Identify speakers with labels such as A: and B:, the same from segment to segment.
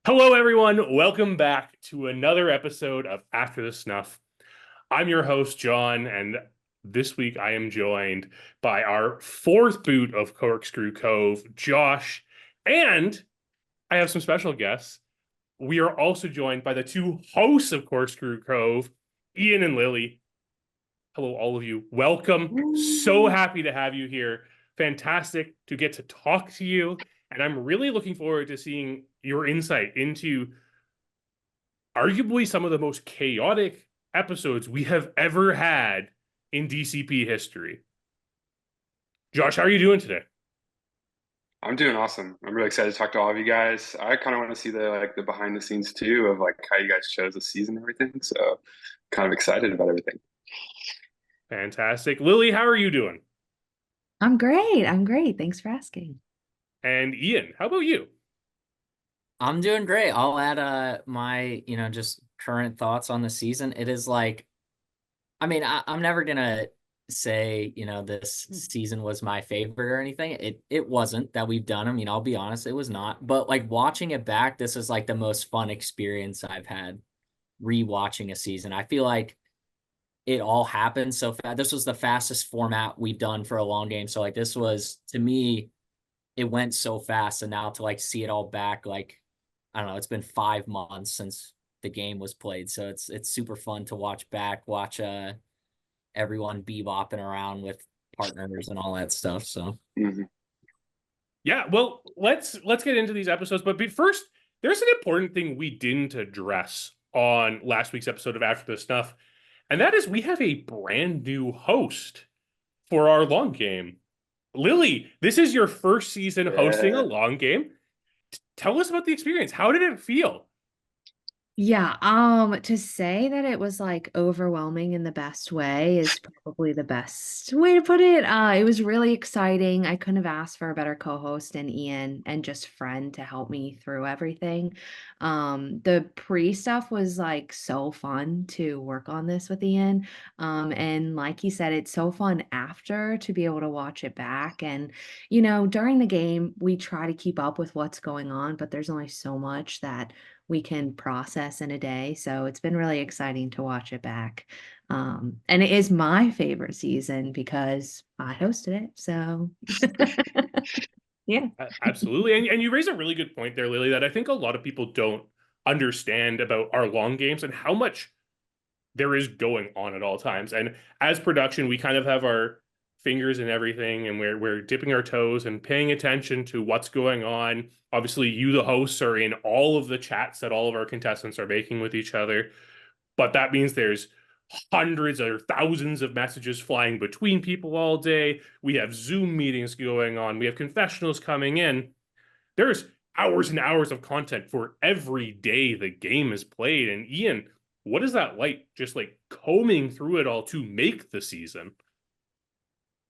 A: Hello, everyone. Welcome back to another episode of After the Snuff. I'm your host, John, and this week I am joined by our fourth boot of Corkscrew Cove, Josh, and I have some special guests. We are also joined by the two hosts of Corkscrew Cove, Ian and Lilly. Hello, all of you. Welcome. So happy to have you here. Fantastic to get to talk to you. And I'm really looking forward to seeing your insight into arguably some of the most chaotic episodes we have ever had in DCP history. Josh, how are you doing today?
B: I'm doing awesome. I'm really excited to talk to all of you guys. I kind of want to see the behind the scenes too of how you guys chose the season and everything. So kind of excited about everything.
A: Fantastic. Lilly, how are you doing?
C: I'm great. I'm great. Thanks for asking.
A: And Ian, how about you?
D: I'm doing great. I'll add my, just current thoughts on the season. It is I'm never gonna say, this season was my favorite or anything. It wasn't that we've done. I mean, I'll be honest, it was not. But watching it back, this is the most fun experience I've had rewatching a season. I feel like it all happened so fast. This was the fastest format we've done for a long game. So this was, to me, it went so fast. And now to see it all back, I don't know, it's been 5 months since the game was played. So it's super fun to watch everyone bebopping around with partners and all that stuff. So
A: Yeah, well, let's get into these episodes. But first, there's an important thing we didn't address on last week's episode of After the Snuff, and that is we have a brand new host for our long game. Lilly, this is your first season hosting a long game. Tell us about the experience. How did it feel?
C: Yeah, to say that it was overwhelming in the best way is probably the best way to put it. It was really exciting. I couldn't have asked for a better co-host than Ian and just friend to help me through everything. The pre-stuff was so fun to work on this with Ian. And like he said, it's so fun after to be able to watch it back. And, during the game, we try to keep up with what's going on, but there's only so much that we can process in a day. So it's been really exciting to watch it back. And it is my favorite season because I hosted it. So yeah.
A: Absolutely. And you raise a really good point there, Lilly, that I think a lot of people don't understand about our long games and how much there is going on at all times. And as production, we kind of have our fingers in everything, and we're dipping our toes and paying attention to what's going on. Obviously, you, the hosts, are in all of the chats that all of our contestants are making with each other. But that means there's hundreds or thousands of messages flying between people all day. We have Zoom meetings going on. We have confessionals coming in. There's hours and hours of content for every day the game is played. And Ian, what is that like? Just combing through it all to make the season?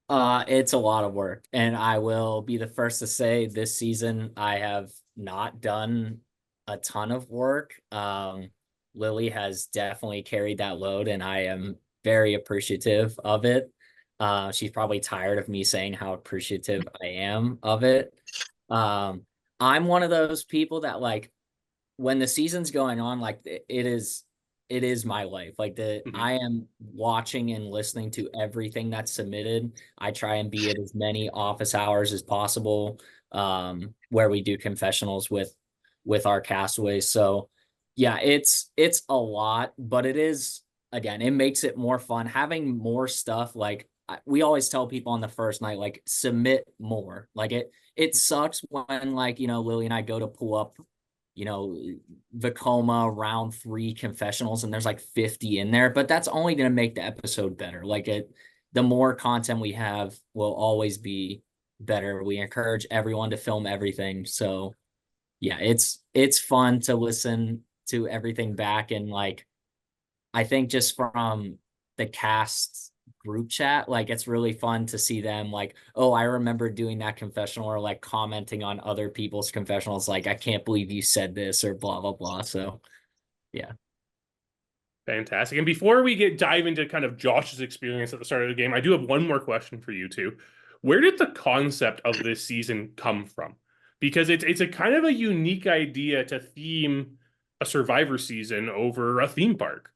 D: It's a lot of work, and I will be the first to say this season I have not done a ton of work. Lilly has definitely carried that load, and I am very appreciative of it. She's probably tired of me saying how appreciative I am of it. I'm one of those people that when the season's going on, it is my life. I am watching and listening to everything that's submitted. I try and be at as many office hours as possible, where we do confessionals with our castaways. So yeah, it's a lot, but it is, again, it makes it more fun having more stuff. We always tell people on the first night, submit more. It sucks when Lilly and I go to pull up Vekoma round 3 confessionals and there's 50 in there, but that's only going to make the episode better. The more content we have will always be better. We encourage everyone to film everything. So yeah, it's fun to listen to everything back. And I think just from the cast group chat, it's really fun to see them oh, I remember doing that confessional, or commenting on other people's confessionals, I can't believe you said this, or blah blah blah. So yeah.
A: Fantastic. And before we dive into kind of Josh's experience at the start of the game, I do have one more question for you two. Where did the concept of this season come from? because it's a kind of a unique idea to theme a Survivor season over a theme park.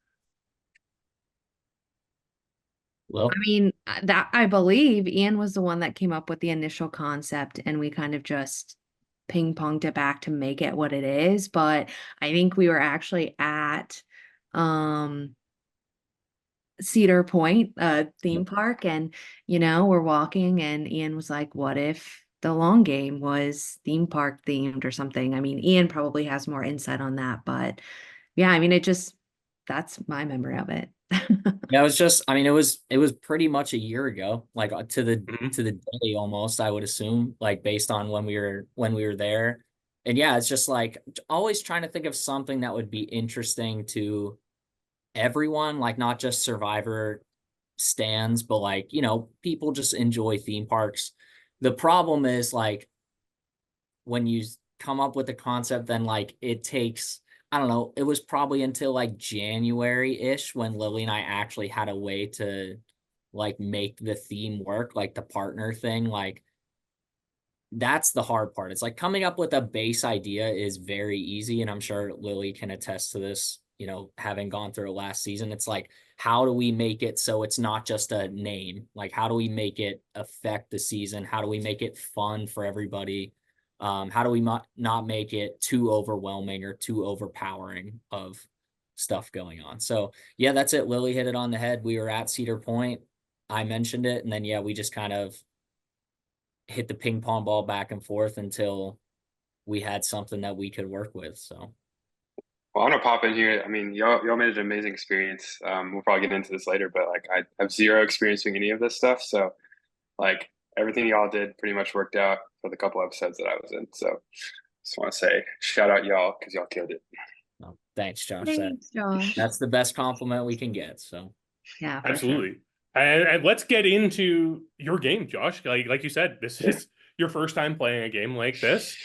D: Well,
C: I mean, that I believe Ian was the one that came up with the initial concept, and we kind of just ping ponged it back to make it what it is. But I think we were actually at Cedar Point theme park, and we're walking, and Ian was like, what if the long game was theme park themed or something? I mean, Ian probably has more insight on that, but yeah, I mean, that's my memory of it.
D: yeah, it was pretty much a year ago, like to the
A: Mhm.
D: day almost, I would assume, like based on when we were there. And yeah, it's just like always trying to think of something that would be interesting to everyone, like not just Survivor stands, but like, people just enjoy theme parks. The problem is like when you come up with a concept, then like it takes, I don't know, it was probably until like January-ish when Lily and I actually had a way to like make the theme work, like the partner thing. Like that's the hard part. It's like coming up with a base idea is very easy. And I'm sure Lily can attest to this, having gone through it last season. It's like, how do we make it so it's not just a name? Like, how do we make it affect the season? How do we make it fun for everybody? How do we not make it too overwhelming or too overpowering of stuff going on? So yeah, that's it. Lily hit it on the head. We were at Cedar Point. I mentioned it. And then, yeah, we just kind of hit the ping pong ball back and forth until we had something that we could work with. So,
B: Well, I'm gonna pop in here. I mean, y'all made an amazing experience. We'll probably get into this later, but like I have zero experience doing any of this stuff. So like everything y'all did pretty much worked out for the couple episodes that I was in. So just want to say shout out y'all because y'all killed it.
D: no, thanks, Josh.
C: Thanks, Josh.
D: That's the best compliment we can get. So,
C: Yeah, for sure.
A: Absolutely. And let's get into your game, Josh. Like you said, this is your first time playing a game like this.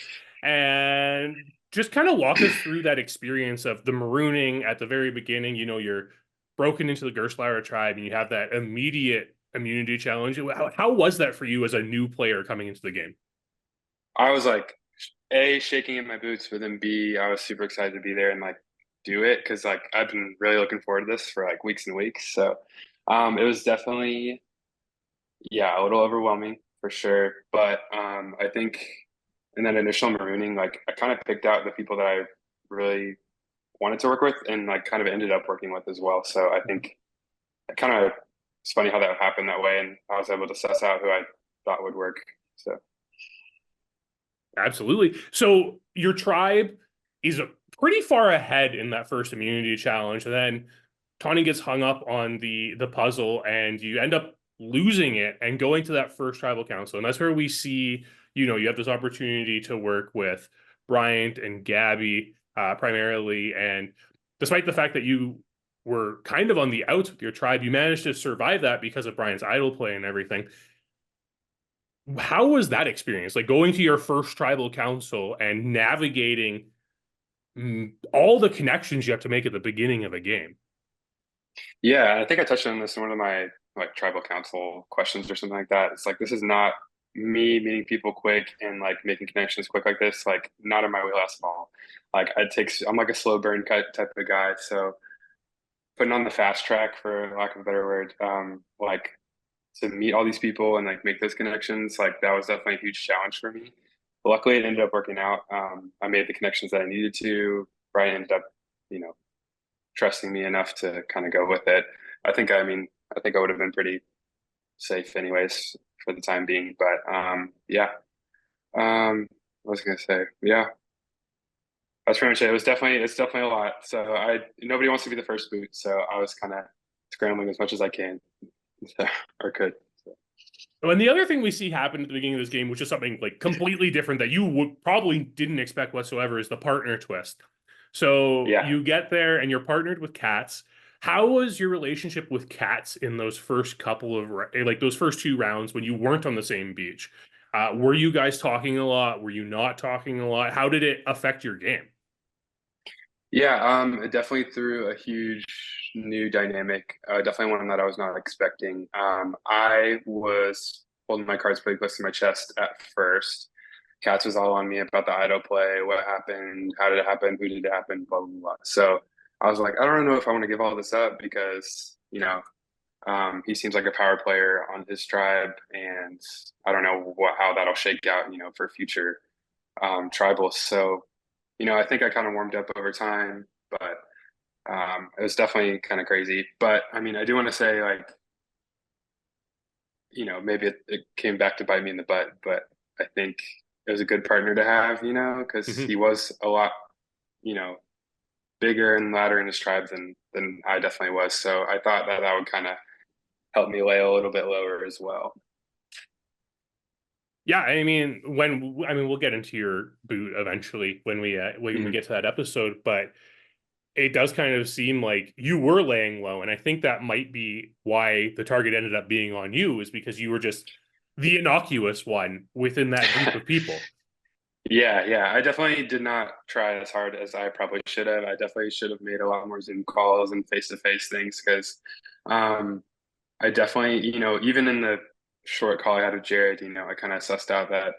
A: And just kind of walk us through that experience of the marooning at the very beginning. You're broken into the Gerstlauer tribe and you have that immediate immunity challenge. How was that for you as a new player coming into the game?
B: I was like, A, shaking in my boots, but then B, I was super excited to be there and like do it because like I've been really looking forward to this for like weeks and weeks. So it was definitely, yeah, a little overwhelming for sure. But I think in that initial marooning, like I kind of picked out the people that I really wanted to work with and like kind of ended up working with as well. So I think it kind of it's funny how that happened that way, and I was able to suss out who I thought would work. So
A: Absolutely. So your tribe is pretty far ahead in that first immunity challenge. And then Tawni gets hung up on the puzzle and you end up losing it and going to that first tribal council. And that's where we see, you have this opportunity to work with Bryant and Gabby primarily. And despite the fact that you were kind of on the outs with your tribe, you managed to survive that because of Bryant's idol play and everything. How was that experience? Like going to your first tribal council and navigating all the connections you have to make at the beginning of a game.
B: yeah, I think I touched on this in one of my like tribal council questions or something like that. It's like this is not me meeting people quick and like making connections quick like this. Like not in my wheelhouse at all. Like I'm like a slow burn cut type of guy. So putting on the fast track for lack of a better word, like to meet all these people and like make those connections, like that was definitely a huge challenge for me. But luckily, it ended up working out. I made the connections that I needed to. Brian ended up, you know, trusting me enough to kind of go with it. I think I would have been pretty safe anyways for the time being. But yeah, what was I gonna say? Yeah, that's pretty much it. It's definitely a lot. So nobody wants to be the first boot, so I was kind of scrambling as much as I can, so, or could. So.
A: And the other thing we see happen at the beginning of this game, which is something like completely different that you would probably didn't expect whatsoever, is the partner twist. So
B: Yeah.
A: you get there and you're partnered with Katz. How was your relationship with Katz in those first couple of like those first two rounds when you weren't on the same beach? Were you guys talking a lot? Were you not talking a lot? How did it affect your game?
B: Yeah, it definitely threw a huge new dynamic. Definitely one that I was not expecting. I was holding my cards pretty close to my chest at first Katz was all on me about the idol play, what happened, how did it happen, who did it happen, blah, blah, blah. So I was like, I don't know if I want to give all this up because, he seems like a power player on his tribe, and I don't know how that'll shake out, for future tribals. So, I think I kind of warmed up over time, but it was definitely kind of crazy. But I mean, I do want to say, like, maybe it came back to bite me in the butt, but I think it was a good partner to have, because he was a lot, bigger and louder in his tribe than I definitely was. So I thought that would kind of help me lay a little bit lower as well.
A: Yeah, I mean, we'll get into your boot eventually when we get to that episode, but it does kind of seem like you were laying low, and I think that might be why the target ended up being on you, is because you were just the innocuous one within that group of people.
B: Yeah. I definitely did not try as hard as I probably should have. I definitely should have made a lot more Zoom calls and face-to-face things because I definitely, even in the short call I had with Jared, I kind of sussed out that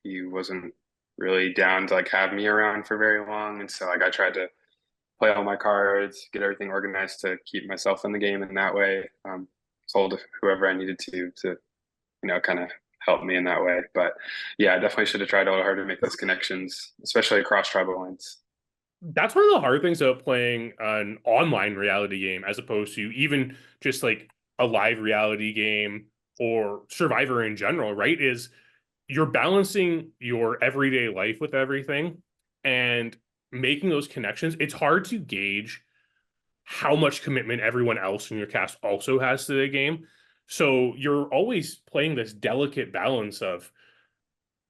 B: he wasn't really down to like have me around for very long. And so like I tried to play all my cards, get everything organized to keep myself in the game in that way. Told whoever I needed to, kind of help me in that way. But yeah, I definitely should have tried a little harder to make those connections, especially across tribal lines.
A: That's one of the hard things about playing an online reality game as opposed to even just like a live reality game or Survivor in general, right? Is you're balancing your everyday life with everything and making those connections. It's hard to gauge how much commitment everyone else in your cast also has to the game. So you're always playing this delicate balance of,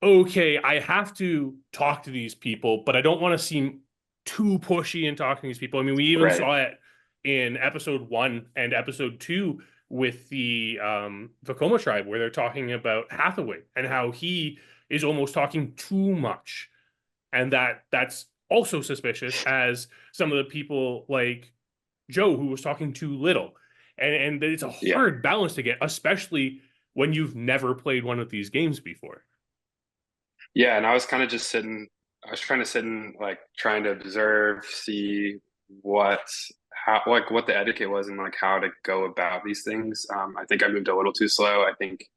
A: okay, I have to talk to these people, but I don't want to seem too pushy in talking to these people. I mean, we even saw it in episode 1 and episode 2 with the Vekoma tribe, where they're talking about Hathaway and how he is almost talking too much. And that's also suspicious, as some of the people like Joe, who was talking too little. And it's a hard balance to get, especially when you've never played one of these games before.
B: Yeah, and I was kind of just trying to sit and like trying to observe, see what the etiquette was and like how to go about these things. I think I moved a little too slow. I think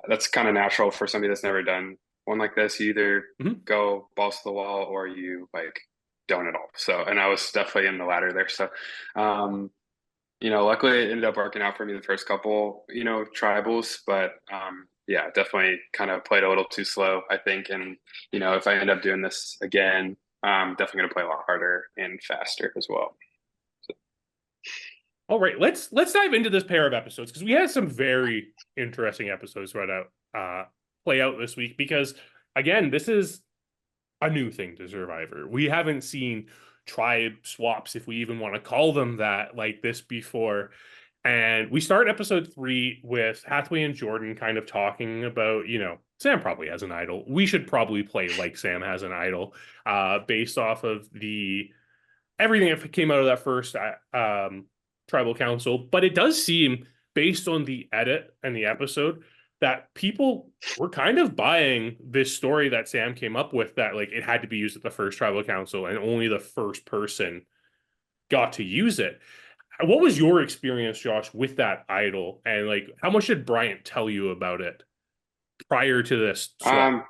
B: that's kind of natural for somebody that's never done one like this. You either go balls to the wall or you like don't at all. So, and I was definitely in the latter there. So, luckily it ended up working out for me the first couple, tribals, but yeah, definitely kind of played a little too slow, I think. And, if I end up doing this again, I'm definitely going to play a lot harder and faster as well. So.
A: All right, let's dive into this pair of episodes, because we had some very interesting episodes play out this week, because again, this is a new thing to Survivor. We haven't seen tribe swaps, if we even want to call them that, like this before. And we start episode 3 with Hathaway and Jordyn kind of talking about, Sam probably has an idol. We should probably play like Sam has an idol, based off of everything that came out of that first tribal council. But it does seem, based on the edit and the episode, that people were kind of buying this story that Sam came up with, that like it had to be used at the first tribal council and only the first person got to use it. What was your experience, Josh, with that idol? And like, how much did Bryant tell you about it prior to this swap?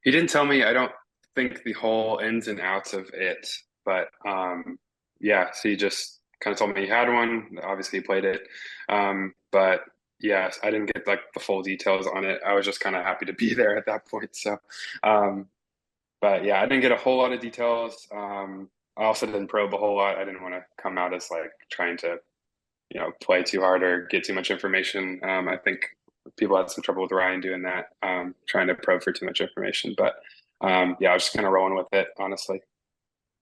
B: He didn't tell me, I don't think, the whole ins and outs of it, but yeah, so he just kind of told me he had one. Obviously he played it. But yes, I didn't get like the full details on it. I was just kind of happy to be there at that point. So, but yeah, I didn't get a whole lot of details. I also didn't probe a whole lot. I didn't want to come out as like trying to, play too hard or get too much information. I think people had some trouble with Ryan doing that, trying to probe for too much information. But yeah, I was just kind of rolling with it, honestly.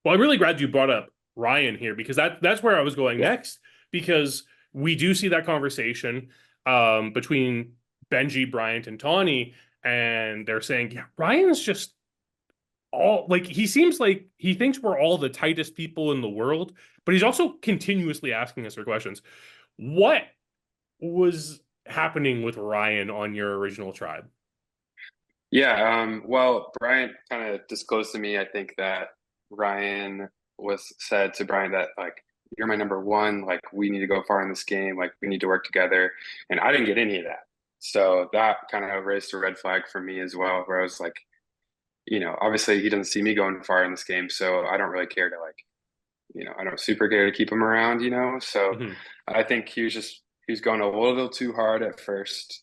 A: Well, I'm really glad you brought up Ryan here, because that's where I was going next, because we do see that conversation between Benji, Bryant, and Tawni, and they're saying, yeah, Ryan's just all like, he seems like he thinks we're all the tightest people in the world, but he's also continuously asking us for questions. What was happening with Ryan on your original tribe?
B: Yeah, well, Bryant kind of disclosed to me, I think that Ryan was said to Bryant that like you're my number one, like we need to go far in this game, like we need to work together. And I didn't get any of that. So that kind of raised a red flag for me as well, where I was like, obviously he doesn't see me going far in this game, so I don't really care to like, I don't super care to keep him around. So
A: Mhm.
B: I think he was going a little too hard at first.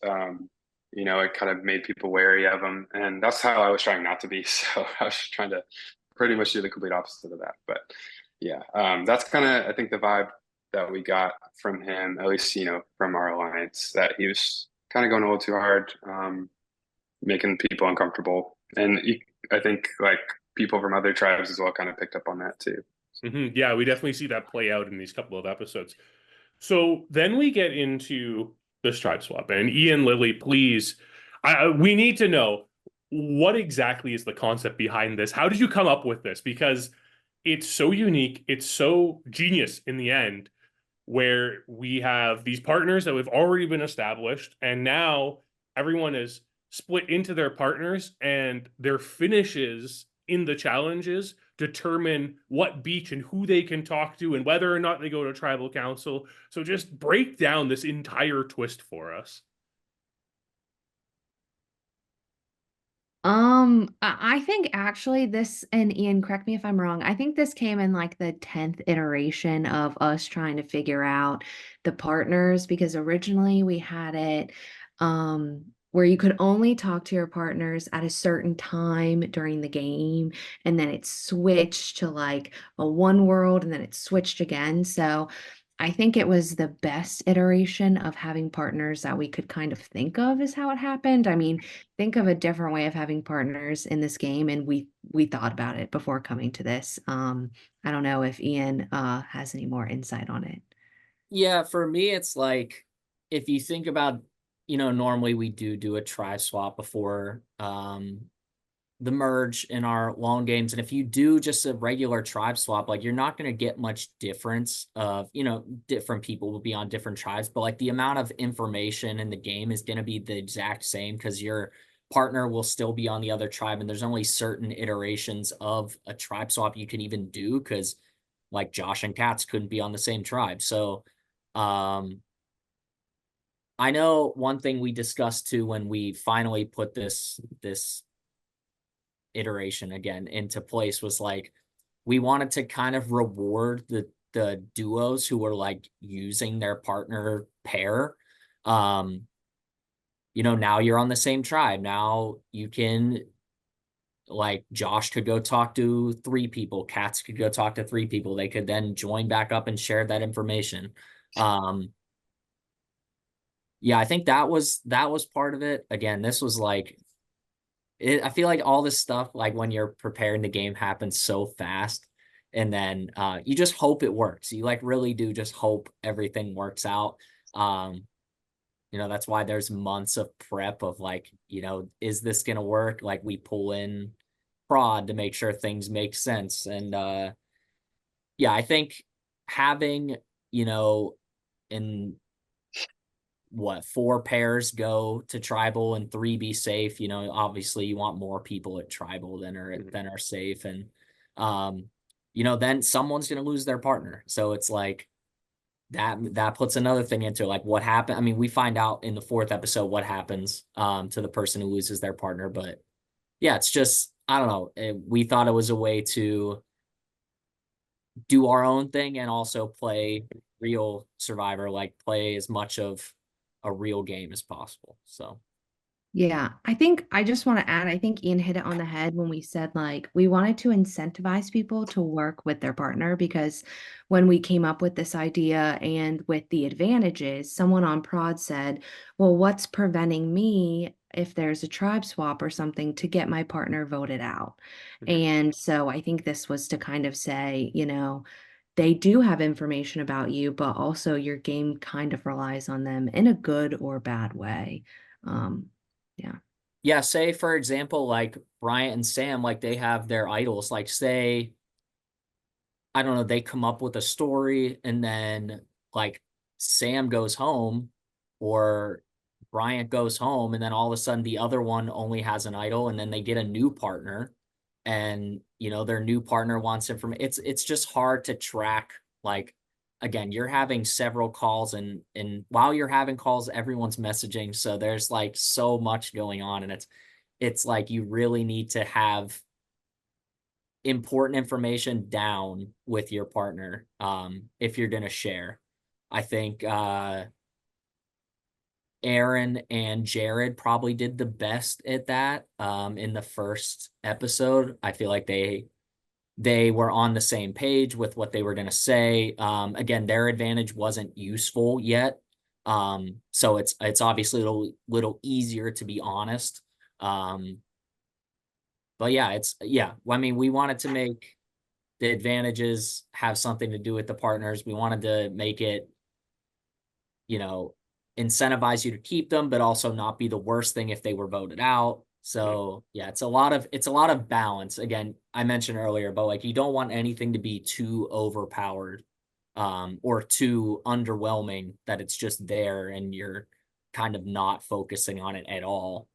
B: It kind of made people wary of him, and that's how I was trying not to be. So I was trying to pretty much do the complete opposite of that. But yeah, that's kind of I think the vibe that we got from him, at least from our alliance, that he was kind of going a little too hard, making people uncomfortable, and I think like people from other tribes as well kind of picked up on that too.
A: Yeah, we definitely see that play out in these couple of episodes. So then we get into the stripe swap, and Ian, Lilly, please, we need to know what exactly is the concept behind this. How did you come up with this? Because it's so unique, it's so genius in the end, where we have these partners that have already been established, and now everyone is split into their partners, and their finishes in the challenges determine what beach and who they can talk to and whether or not they go to tribal council. So just break down this entire twist for us.
C: I think actually this, and Ian, correct me if I'm wrong, I think this came in like the 10th iteration of us trying to figure out the partners, because originally we had it where you could only talk to your partners at a certain time during the game, and then it switched to like a one world, and then it switched again. So I think it was the best iteration of having partners that we could kind of think of is how it happened. I mean, think of a different way of having partners in this game, and we thought about it before coming to this. I don't know if Ian has any more insight on it.
D: Yeah, for me, it's like if you think about, normally we do a tri swap before the merge in our long games. And if you do just a regular tribe swap, like you're not going to get much difference of, different people will be on different tribes, but like the amount of information in the game is going to be the exact same because your partner will still be on the other tribe. And there's only certain iterations of a tribe swap you can even do because like Josh and Katz couldn't be on the same tribe. So, I know one thing we discussed too when we finally put this iteration again into place was like we wanted to kind of reward the duos who were like using their partner pair. Now you're on the same tribe. Now you can, like, Josh could go talk to 3 people, Katz could go talk to 3 people. They could then join back up and share that information. Yeah, I think that was part of it. Again, this was like I feel like all this stuff, like when you're preparing the game, happens so fast, and then you just hope it works. You like really do just hope everything works out. That's why there's months of prep of like, is this gonna work? Like we pull in prod to make sure things make sense. And yeah, I think having, in 4 pairs go to tribal and 3 be safe, obviously you want more people at tribal than are safe. And then someone's going to lose their partner. So it's like that puts another thing into like what happened. I mean, we find out in the 4th episode what happens to the person who loses their partner, but yeah, it's just, I don't know. We thought it was a way to do our own thing and also play real Survivor, like play as much of a real game as possible. So
C: Yeah, I think I just want to add, I think Ian hit it on the head when we said like we wanted to incentivize people to work with their partner, because when we came up with this idea and with the advantages, someone on prod said, well, what's preventing me if there's a tribe swap or something to get my partner voted out? And so I think this was to kind of say, they do have information about you, but also your game kind of relies on them in a good or bad way. Yeah.
D: yeah, say for example, like Bryant and Sam, like they have their idols. Like say, I don't know, they come up with a story and then like Sam goes home or Bryant goes home, and then all of a sudden the other one only has an idol, and then they get a new partner, and their new partner wants it from it's just hard to track. Like, again, you're having several calls, and while you're having calls, everyone's messaging, so there's like so much going on, and it's like you really need to have important information down with your partner if you're going to share. I think Erin and Jared probably did the best at that in the first episode. I feel like they were on the same page with what they were going to say. Again, their advantage wasn't useful yet. So it's obviously a little easier to be honest. But yeah, I mean, we wanted to make the advantages have something to do with the partners. We wanted to make it, incentivize you to keep them, but also not be the worst thing if they were voted out. So yeah, it's a lot of balance. Again, I mentioned earlier, but like, you don't want anything to be too overpowered or too underwhelming that it's just there and you're kind of not focusing on it at all.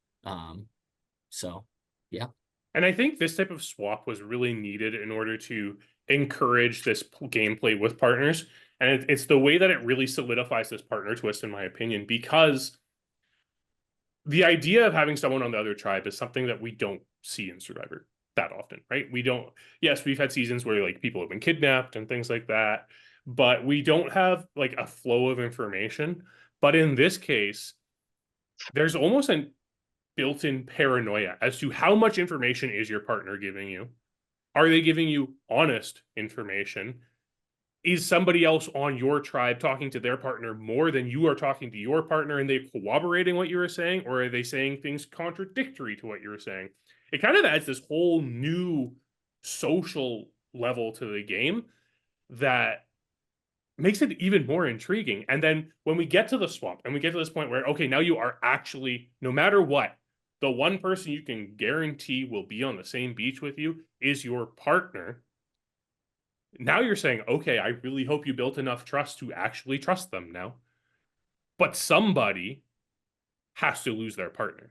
D: So yeah.
A: And I think this type of swap was really needed in order to encourage this gameplay with partners. And it's the way that it really solidifies this partner twist, in my opinion, because the idea of having someone on the other tribe is something that we don't see in Survivor that often, right? Yes, we've had seasons where like people have been kidnapped and things like that, but we don't have like a flow of information. But in this case, there's almost an built-in paranoia as to how much information is your partner giving you. Are they giving you honest information? Is somebody else on your tribe talking to their partner more than you are talking to your partner, and they corroborating what you were saying, or are they saying things contradictory to what you were saying? It kind of adds this whole new social level to the game that makes it even more intriguing. And then when we get to the swap and we get to this point where, okay, now you are actually, no matter what, the one person you can guarantee will be on the same beach with you is your partner. Now you're saying, okay, I really hope you built enough trust to actually trust them now. But somebody has to lose their partner.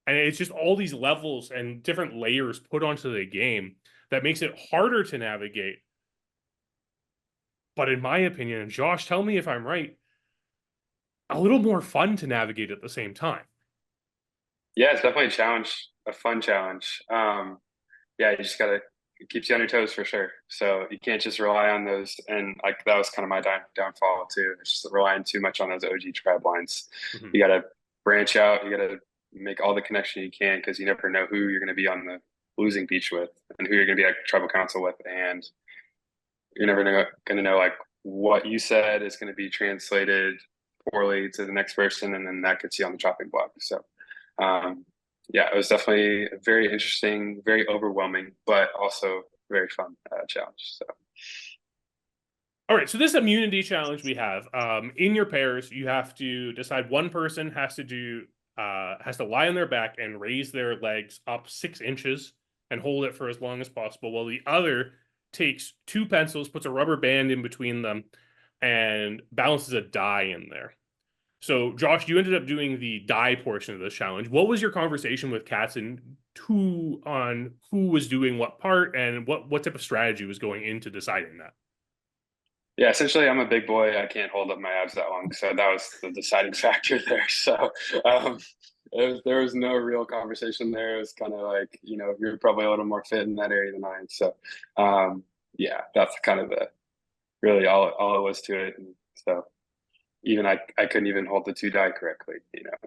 A: And it's just all these levels and different layers put onto the game that makes it harder to navigate. But in my opinion, and Josh, tell me if I'm right, a little more fun to navigate at the same time.
B: Yeah, it's definitely a challenge, a fun challenge. Yeah, you just gotta, it keeps you on your toes for sure. So you can't just rely on those. And like that was kind of my downfall too. It's just relying too much on those OG tribe lines.
A: Mm-hmm.
B: You gotta branch out. You gotta make all the connection you can, because you never know who you're gonna be on the losing beach with and who you're gonna be at tribal council with, and you're never gonna know like what you said is gonna be translated poorly to the next person, and then that gets you on the chopping block. So yeah, it was definitely a very interesting, very overwhelming, but also very fun challenge. So,
A: all right. So this immunity challenge we have in your pairs, you have to decide one person has to lie on their back and raise their legs up 6 inches and hold it for as long as possible, while the other takes 2 pencils, puts a rubber band in between them, and balances a die in there. So, Josh, you ended up doing the die portion of this challenge. What was your conversation with Katz and who was doing what part, and what type of strategy was going into deciding that?
B: Yeah, essentially, I'm a big boy. I can't hold up my abs that long, so that was the deciding factor there. So there was no real conversation there. It was kind of like, you're probably a little more fit in that area than I am. So yeah, that's kind of really all it was to it. And so even I couldn't even hold the 2 die correctly,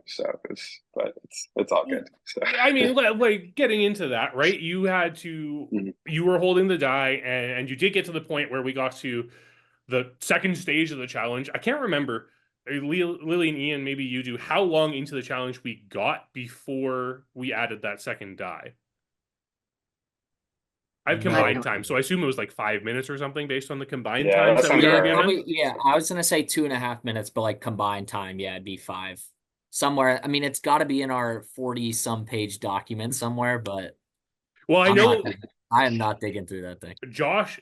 B: so it's all good. So
A: I mean, like getting into that, right? You had to, you were holding the die, and you did get to the point where we got to the second stage of the challenge. I can't remember, Lily and Ian, maybe you do, how long into the challenge we got before we added that second die. I've combined time, so I assume it was like 5 minutes or something based on the combined times that we were given.
D: Yeah, I was gonna say 2.5 minutes, but like combined time, yeah, it'd be 5 somewhere. I mean, it's got to be in our 40-some page document somewhere, but
A: well, I know
D: I am not digging through that thing.
A: Josh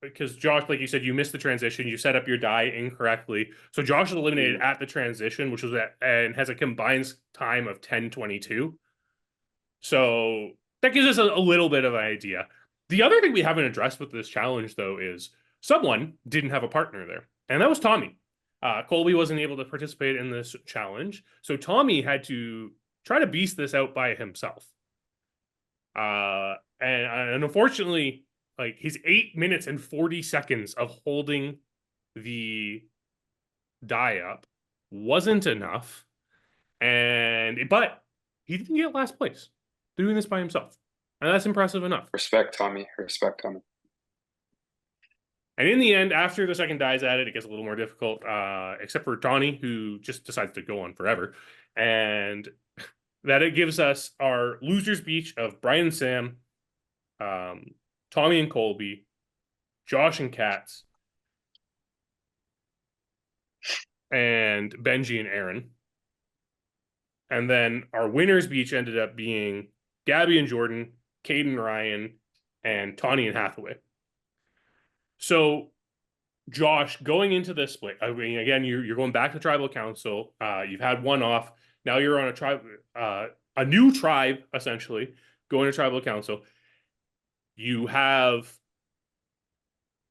A: because Josh, like you said, you missed the transition. You set up your die incorrectly. So Josh is eliminated at the transition, which was and has a combined time of 10:22. So that gives us a little bit of an idea. The other thing we haven't addressed with this challenge, though, is someone didn't have a partner there, and that was Tommy. Kolby wasn't able to participate in this challenge, so Tommy had to try to beast this out by himself. And unfortunately, like his 8 minutes and 40 seconds of holding the die up wasn't enough, but he didn't get last place doing this by himself, and that's impressive enough.
B: Respect, Tommy. Respect, Tommy.
A: And in the end, after the second die's at it, it gets a little more difficult, except for Tawni, who just decides to go on forever. And that it gives us our losers beach of Brian and Sam, Tommy and Kolby, Josh and Katz, and Benji and Erin. And then our winners beach ended up being Gabby and Jordyn, Cade and Ryan, and Tawni and Hathaway. So, Josh, going into this split, I mean, again, you're going back to tribal council. You've had one off. Now you're on a tribe, a new tribe, essentially, going to tribal council. You have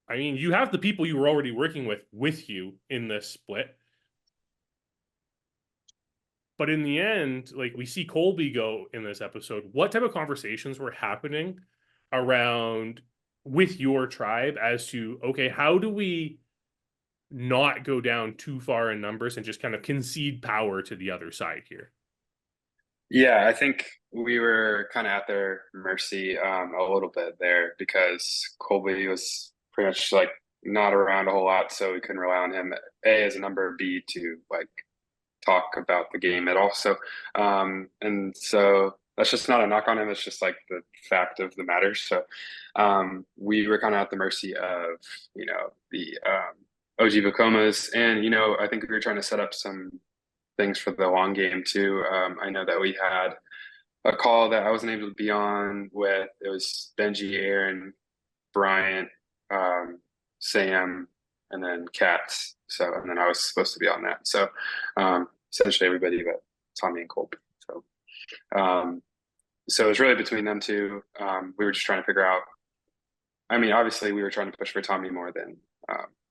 A: the people you were already working with you in this split. But in the end, like we see Kolby go in this episode, what type of conversations were happening around with your tribe as to, okay, how do we not go down too far in numbers and just kind of concede power to the other side here?
B: Yeah, I think we were kind of at their mercy a little bit there because Kolby was pretty much like not around a whole lot, so we couldn't rely on him, A, as a number, B, to like talk about the game at all. So and so that's just not a knock on him, it's just like the fact of the matter. So we were kind of at the mercy of, you know, the OG Bacomas, and, you know, I think we were trying to set up some things for the long game too. I know that we had a call that I wasn't able to be on with. It was Benji, Erin, Bryant, Sam, and then Katz. So, and then I was supposed to be on that. So, essentially everybody but Tommy and Kolby. So, so it was really between them two. We were just trying to figure out. I mean, obviously, we were trying to push for Tommy more than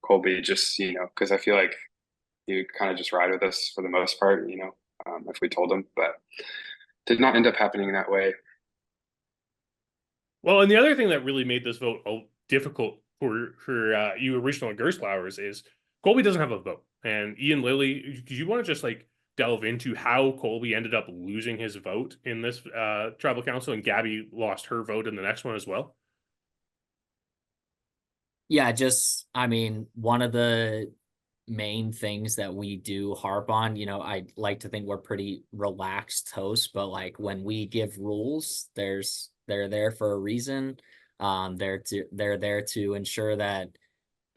B: Kolby, just, you know, because I feel like he kind of just ride with us for the most part, you know, if we told him, but did not end up happening that way.
A: Well, and the other thing that really made this vote difficult for you original Gerstlauers is Kolby doesn't have a vote. And Ian, Lilly, do you want to just like delve into how Kolby ended up losing his vote in this tribal council, and Gabby lost her vote in the next one as well?
D: Yeah, just, I mean, one of the main things that we do harp on, you know, I like to think we're pretty relaxed hosts, but like when we give rules, they're there for a reason. They're there to ensure that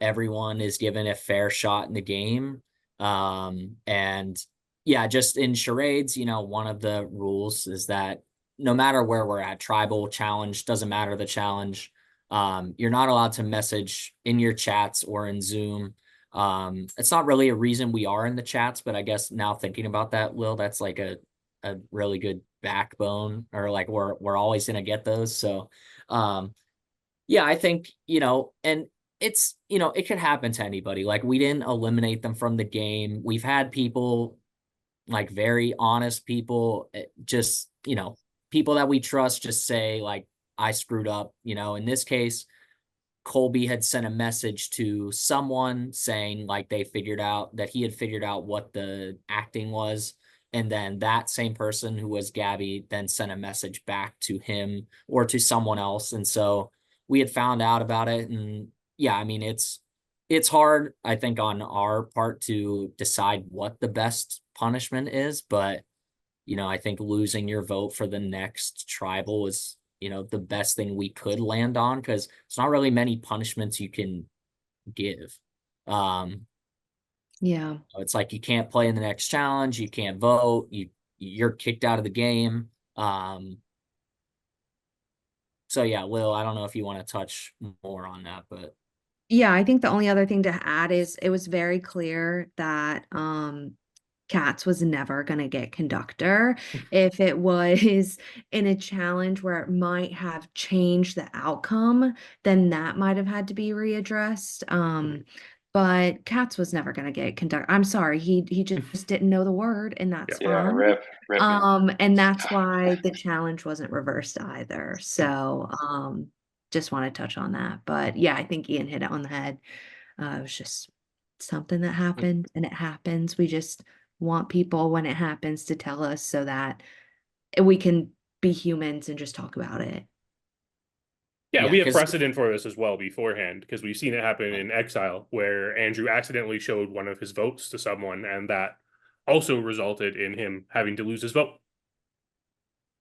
D: everyone is given a fair shot in the game. And yeah, just in charades, you know, one of the rules is that no matter where we're at, tribal, challenge, doesn't matter the challenge, you're not allowed to message in your chats or in Zoom. It's not really a reason we are in the chats, but I guess now thinking about that, Will, that's like a really good backbone, or like we're always going to get those. So, yeah, I think, you know, and it's, you know, it could happen to anybody. Like we didn't eliminate them from the game. We've had people, like very honest people, just, you know, people that we trust just say like, I screwed up. You know, in this case, Kolby had sent a message to someone saying like he had figured out what the acting was. And then that same person, who was Gabby, then sent a message back to him or to someone else. And so we had found out about it. And yeah, I mean, it's hard, I think, on our part to decide what the best punishment is. But, you know, I think losing your vote for the next tribal was, you know, the best thing we could land on, because it's not really many punishments you can give.
C: Yeah.
D: It's like you can't play in the next challenge, you can't vote, you're kicked out of the game. So yeah, Will, I don't know if you want to touch more on that, but
C: Yeah, I think the only other thing to add is it was very clear that Katz was never going to get conductor. If it was in a challenge where it might have changed the outcome, then that might have had to be readdressed. But Katz was never going to get conductor. I'm sorry, he just didn't know the word, and that's
B: Yeah,
C: fine.
B: rip, man.
C: And that's why the challenge wasn't reversed either. So, just want to touch on that. But yeah, I think Ian hit it on the head. It was just something that happened, and it happens. We just want people when it happens to tell us so that we can be humans and just talk about it.
A: Yeah,
D: Yeah,
A: we have
D: 'cause
A: precedent for this as well beforehand because we've seen it happen in Exile where Andrew accidentally showed one of his votes to someone, and that also resulted in him having to lose his vote.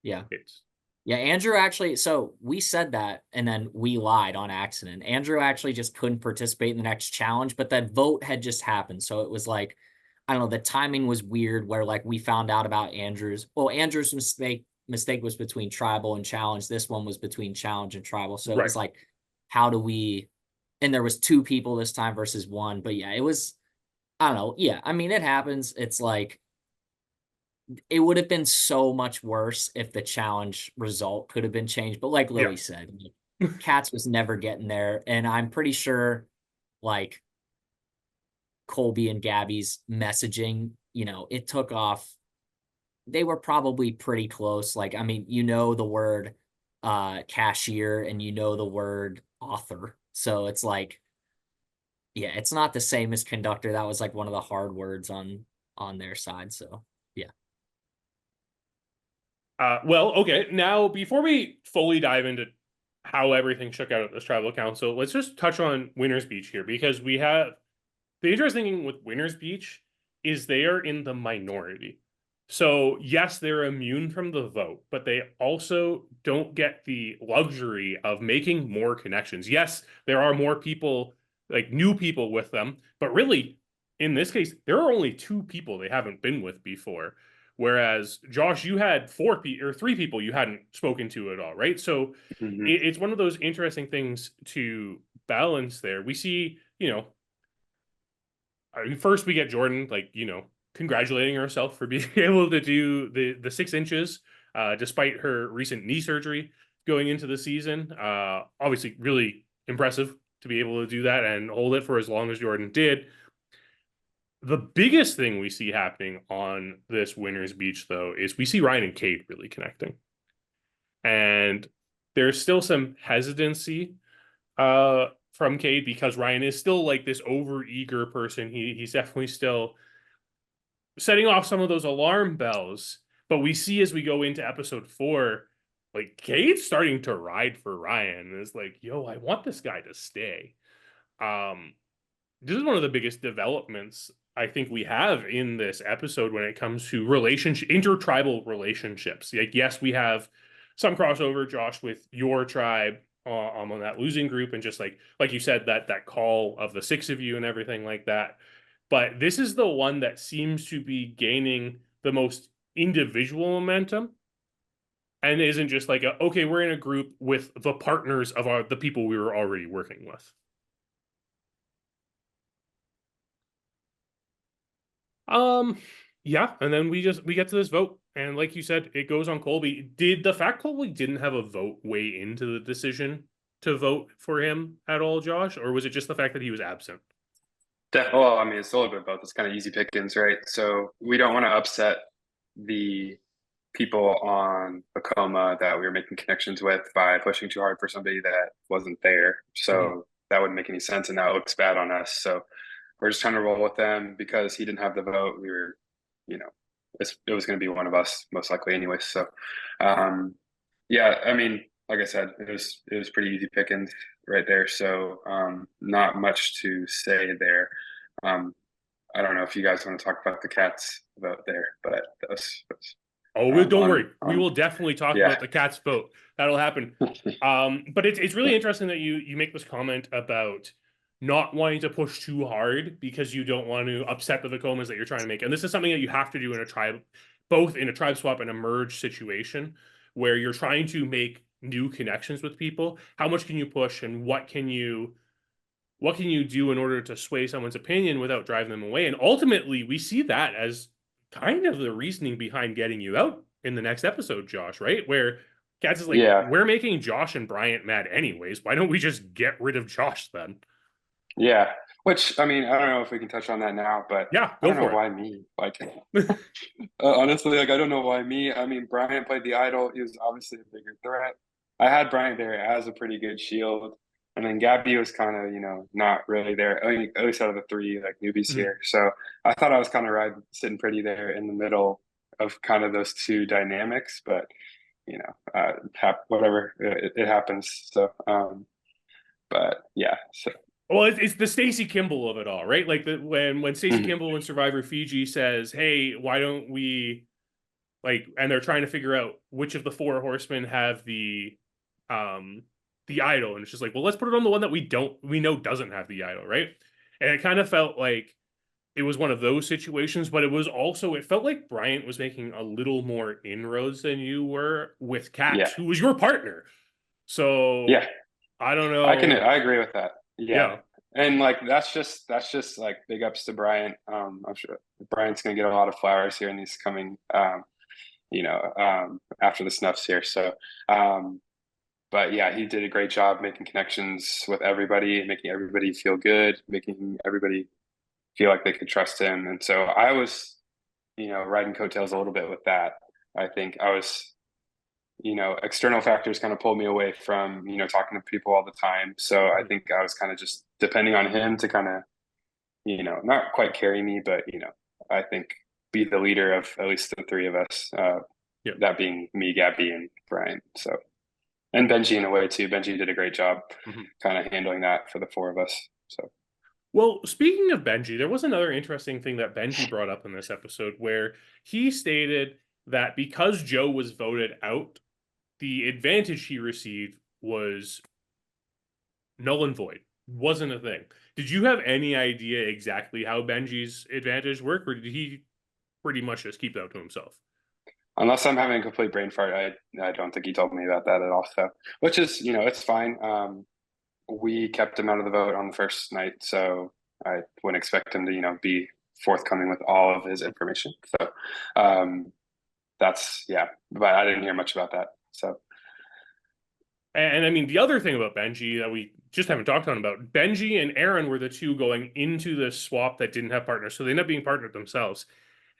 D: yeah.
A: It's
D: Yeah, Andrew actually, so we said that and then we lied on accident. Andrew actually just couldn't participate in the next challenge, but that vote had just happened. So it was like, I don't know, the timing was weird where like we found out about Andrew's. Well, Andrew's mistake was between tribal and challenge. This one was between challenge and tribal. So it
A: right.
D: was like, how do we, and there was 2 people this time versus 1. But yeah, it was, I don't know. Yeah, I mean, it happens. It's like, it would have been so much worse if the challenge result could have been changed. But like Lily said, Katz was never getting there. And I'm pretty sure like Kolby and Gabby's messaging, it took off. They were probably pretty close. Like, I mean, the word cashier and the word author. So it's like, yeah, it's not the same as conductor. That was like one of the hard words on their side. So yeah.
A: Well, okay. Now, before we fully dive into how everything shook out at this tribal council, let's just touch on Winners Beach here because we have the interesting thing with Winners Beach is they are in the minority. So yes, they're immune from the vote, but they also don't get the luxury of making more connections. Yes, there are more people, like new people with them, but really, in this case, there are only 2 people they haven't been with before. Whereas Josh, you had 3 people you hadn't spoken to at all, right? So it's one of those interesting things to balance there. We see, I mean, first we get Jordyn, congratulating herself for being able to do the 6 inches, despite her recent knee surgery going into the season. Obviously, really impressive to be able to do that and hold it for as long as Jordyn did. The biggest thing we see happening on this Winners Beach, though, is we see Ryan and Cade really connecting. And there's still some hesitancy from Cade because Ryan is still like this over-eager person. He's definitely still setting off some of those alarm bells. But we see as we go into episode 4, like Cade's starting to ride for Ryan. It's like, yo, I want this guy to stay. This is one of the biggest developments I think we have in this episode when it comes to intertribal relationships. Like, yes, we have some crossover, Josh, with your tribe on that losing group, and just like you said, that call of the 6 of you and everything like that. But this is the one that seems to be gaining the most individual momentum, and isn't just like okay, we're in a group with the partners of the people we were already working with. Yeah, and then we get to this vote, and like you said, it goes on Kolby. Did the fact Kolby didn't have a vote weigh into the decision to vote for him at all, Josh, or was it just the fact that he was absent?
B: Well, I mean, it's a little bit of both. It's kind of easy pickings, right? So we don't want to upset the people on Tacoma that we were making connections with by pushing too hard for somebody that wasn't there. So that wouldn't make any sense, and that looks bad on us. So we're just trying to roll with them because he didn't have the vote. We were, it was going to be one of us most likely anyway. So, yeah, I mean, like I said, it was pretty easy pickings right there. So, not much to say there. I don't know if you guys want to talk about the Katz vote there, but that was
A: Oh, don't worry. We will definitely talk
B: yeah.
A: about the Katz vote. That'll happen. But it's really interesting that you make this comment about not wanting to push too hard because you don't want to upset the Tacomas that you're trying to make. And this is something that you have to do in a tribe, both in a tribe swap and a merge situation, where you're trying to make new connections with people. How much can you push, and what can you what can you do in order to sway someone's opinion without driving them away? And ultimately, we see that as kind of the reasoning behind getting you out in the next episode, Josh, right? Where Katz is like,
B: Yeah.
A: we're making Josh and Bryant mad anyways. Why don't we just get rid of Josh then?
B: Yeah. Which, I mean, I don't know if we can touch on that now, but
A: Yeah,
B: I
A: go
B: don't know
A: for it.
B: why me. Like, honestly, like, I don't know why me. I mean, Bryant played the idol. He was obviously a bigger threat. I had Bryant there as a pretty good shield. And then Gabby was kind of, not really there. I mean, at least out of the three, like, newbies
A: Mhm.
B: here. So I thought I was kind of sitting pretty there in the middle of kind of those two dynamics. But, whatever, it happens. So, but yeah. So.
A: Well, it's the Stacey Kimball of it all, right? Like when Stacey
B: Mhm.
A: Kimball in Survivor Fiji says, "Hey, why don't we and they're trying to figure out which of the four horsemen have the idol, and it's just like, well, let's put it on the one that we know doesn't have the idol, right?" And it kind of felt like it was one of those situations, but it felt like Bryant was making a little more inroads than you were with Katz,
B: Yeah.
A: who was your partner. So
B: Yeah.
A: I don't
B: I
A: know.
B: agree with that. Yeah. And like that's just like big ups to Bryant. I'm sure Bryant's gonna get a lot of flowers here in these coming after the snuffs here. So but yeah, he did a great job making connections with everybody, making everybody feel good, making everybody feel like they could trust him. And so I was, riding coattails a little bit with that. I think I was external factors kind of pulled me away from, talking to people all the time. So I think I was kind of just depending on him to kind of, not quite carry me, but, I think be the leader of at least the three of us,
A: Yep.
B: that being me, Gabby, and Brian. So, and Benji in a way too. Benji did a great job kind of handling that for the four of us. So.
A: Well, speaking of Benji, there was another interesting thing that Benji brought up in this episode where he stated that because Joe was voted out, the advantage he received was null and void, wasn't a thing. Did you have any idea exactly how Benji's advantage worked, or did he pretty much just keep that to himself?
B: Unless I'm having a complete brain fart, I don't think he told me about that at all. So, which is, it's fine. We kept him out of the vote on the first night, so I wouldn't expect him to, be forthcoming with all of his information. So, that's but I didn't hear much about that. So.
A: And I mean, the other thing about Benji that we just haven't talked on about, Benji and Erin were the two going into the swap that didn't have partners, so they ended up being partnered themselves.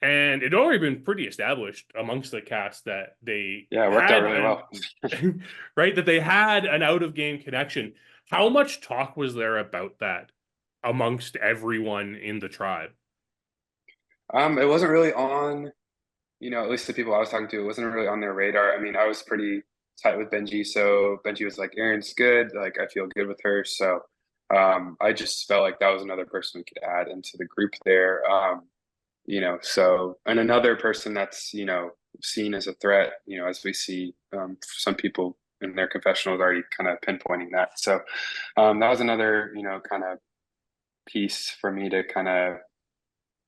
A: And it already been pretty established amongst the cast that they
B: it worked out really well.
A: right? That they had an out-of-game connection. How much talk was there about that amongst everyone in the tribe?
B: It wasn't really on, at least the people I was talking to, it wasn't really on their radar. I mean, I was pretty tight with Benji, so Benji was like, Erin's good, like I feel good with her. So I just felt like that was another person we could add into the group there. So, and another person that's, seen as a threat, as we see some people in their confessionals already kind of pinpointing that. So that was another, kind of piece for me to kind of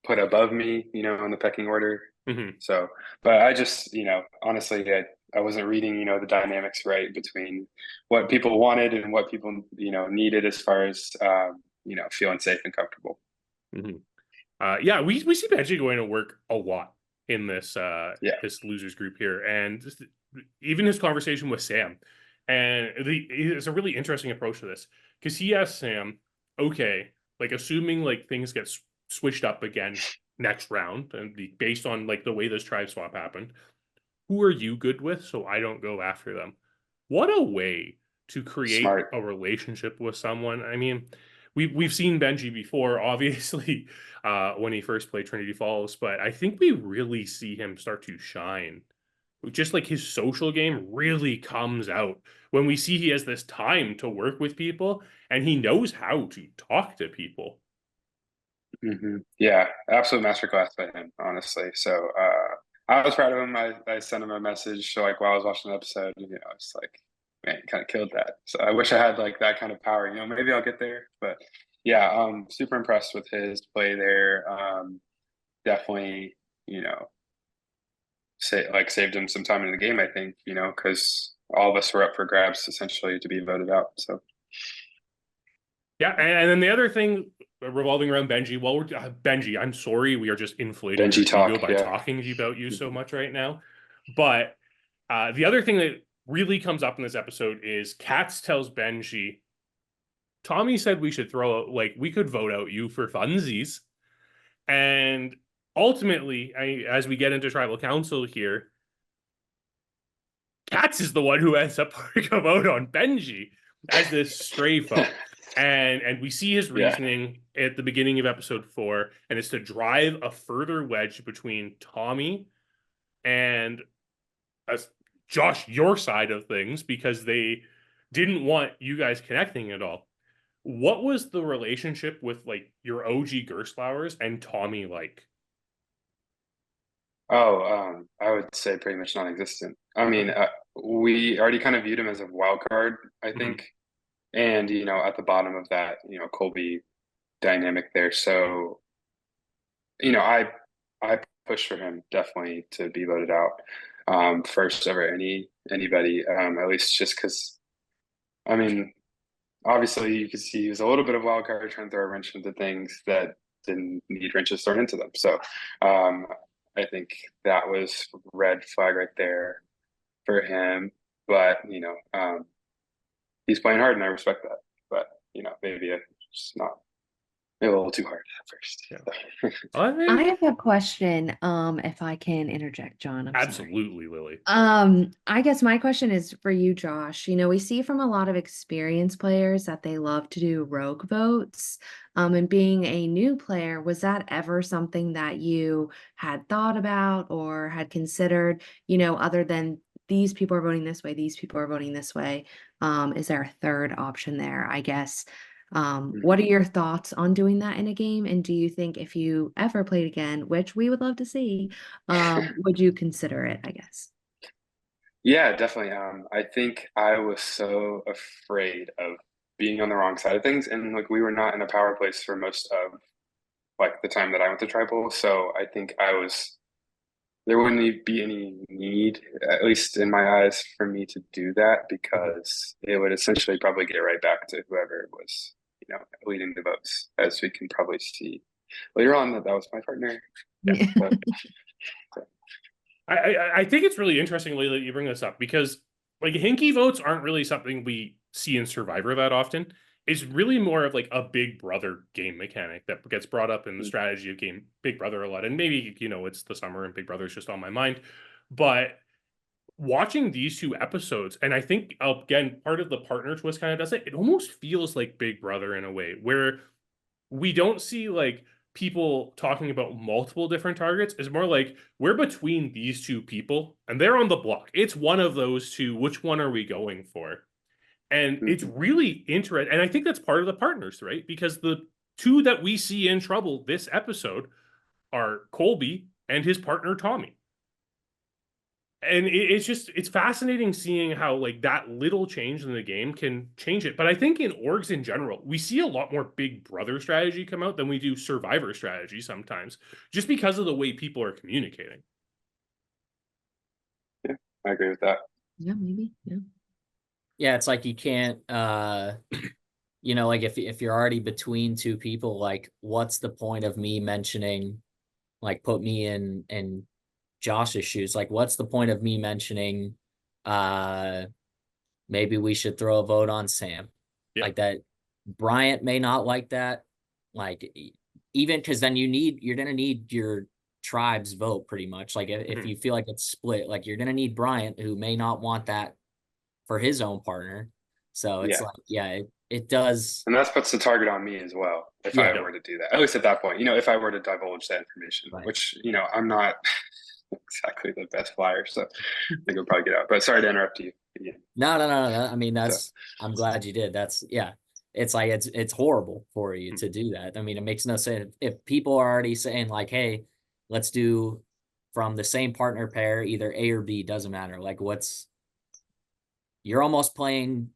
B: put above me, in the pecking order. So, but I just, honestly, I wasn't reading, the dynamics right between what people wanted and what people, needed as far as, feeling safe and comfortable.
A: We see Benji going to work a lot in this this losers group here, and even his conversation with Sam, and it's a really interesting approach to this because he asked Sam, okay, like assuming like things get switched up again next round and based on like the way this tribe swap happened, who are you good with so I don't go after them? What a way to create a relationship with someone. I mean, we've seen Benji before, obviously, when he first played Trinity Falls, but I think we really see him start to shine. Just like his social game really comes out when we see he has this time to work with people and he knows how to talk to people.
B: Yeah, absolute masterclass by him, honestly. So I was proud of him. I sent him a message like while I was watching the episode, it's like, man, kind of killed that. So I wish I had like that kind of power, maybe I'll get there. But yeah, super impressed with his play there. Definitely, saved him some time in the game, I think, because all of us were up for grabs essentially to be voted out. So
A: Yeah, and then the other thing revolving around Benji. Well, Benji, I'm sorry, we are just inflating your
B: Benji
A: ego
B: talk,
A: by
B: yeah.
A: talking about you so much right now. But the other thing that really comes up in this episode is Katz tells Benji, Tommy said we should we could vote out you for funsies. And ultimately, as we get into tribal council here, Katz is the one who ends up putting a vote on Benji as this stray vote. And we see his reasoning at the beginning of episode 4, and it's to drive a further wedge between Tommy and Josh, your side of things, because they didn't want you guys connecting at all. What was the relationship with like your OG Gerstlauers and Tommy like?
B: Oh, I would say pretty much non-existent. I mean, we already kind of viewed him as a wild card, I think. And, at the bottom of that, Kolby dynamic there. So, I push for him definitely to be voted out first over anybody, at least just because, I mean, obviously you could see he was a little bit of a wild card trying to throw a wrench into things that didn't need wrenches thrown into them. So I think that was red flag right there for him. But, he's playing hard and I respect that. But, maybe it's not a little too hard at first.
A: Yeah.
C: I have a question, if I can interject, John. I'm
A: Absolutely, Lily.
C: I guess my question is for you, Josh. We see from a lot of experienced players that they love to do rogue votes. And being a new player, was that ever something that you had thought about or had considered, other than these people are voting this way, these people are voting this way? Is there a third option there, I guess? What are your thoughts on doing that in a game? And do you think if you ever played again, which we would love to see, would you consider it, I guess?
B: Yeah, definitely. I think I was so afraid of being on the wrong side of things. And like we were not in a power place for most of like the time that I went to tribal. So I think there wouldn't be any need, at least in my eyes, for me to do that because it would essentially probably get right back to whoever was, leading the votes, as we can probably see later on that was my partner. Yeah. But, so.
A: I think it's really interesting, Layla, that you bring this up because like hinky votes aren't really something we see in Survivor that often. It's really more of like a Big Brother game mechanic that gets brought up in the strategy of game Big Brother a lot. And maybe, it's the summer and Big Brother is just on my mind. But watching these 2 episodes, and I think, again, part of the partner twist kind of does it, it almost feels like Big Brother in a way where we don't see like people talking about multiple different targets. It's more like we're between these 2 people and they're on the block. It's one of those 2. Which one are we going for? And it's really interesting. And I think that's part of the partners, right? Because the 2 that we see in trouble this episode are Kolby and his partner, Tommy. And it's fascinating seeing how like that little change in the game can change it. But I think in orgs in general, we see a lot more Big Brother strategy come out than we do Survivor strategy sometimes, just because of the way people are communicating.
B: Yeah, I agree with that.
C: Yeah, maybe. Yeah.
D: Yeah, it's like you can't like if you're already between 2 people, like what's the point of me mentioning like put me in Josh's shoes? Like what's the point of me mentioning maybe we should throw a vote on Sam? Yeah. Like that Bryant may not like that. Like even because then you're gonna need your tribe's vote pretty much. Like if you feel like it's split, like you're gonna need Bryant, who may not want that for his own partner. So it's it does.
B: And that puts the target on me as well, if I were to do that. At least at that point, if I were to divulge that information, which, I'm not exactly the best flyer, so I think I'll probably get out. But sorry to interrupt you. Yeah.
D: No. I mean, I'm glad you did. It's like, it's horrible for you to do that. I mean, it makes no sense. If people are already saying like, hey, let's do from the same partner pair, either A or B, doesn't matter. Like you're almost playing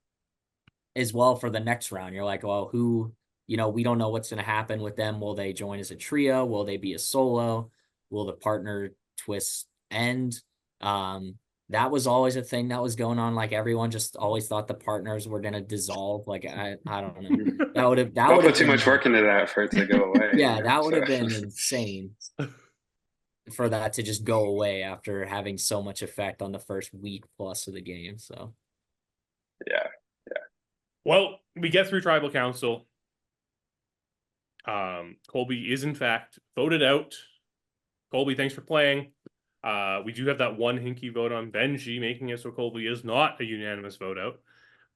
D: as well for the next round. You're like, well, who, we don't know what's going to happen with them. Will they join as a trio? Will they be a solo? Will the partner twist end? that was always a thing that was going on. Like everyone just always thought the partners were gonna dissolve. Like I don't know. That
B: Don't
D: would
B: put
D: have
B: too
D: been
B: much work into that for it to go away.
D: yeah, that would
B: So
D: have been insane for that to just go away after having so much effect on the first week plus of the game. So
B: yeah.
A: Well, we get through tribal council. Kolby is in fact voted out. Kolby, thanks for playing. We do have that one hinky vote on Benji, making it so Kolby is not a unanimous vote out.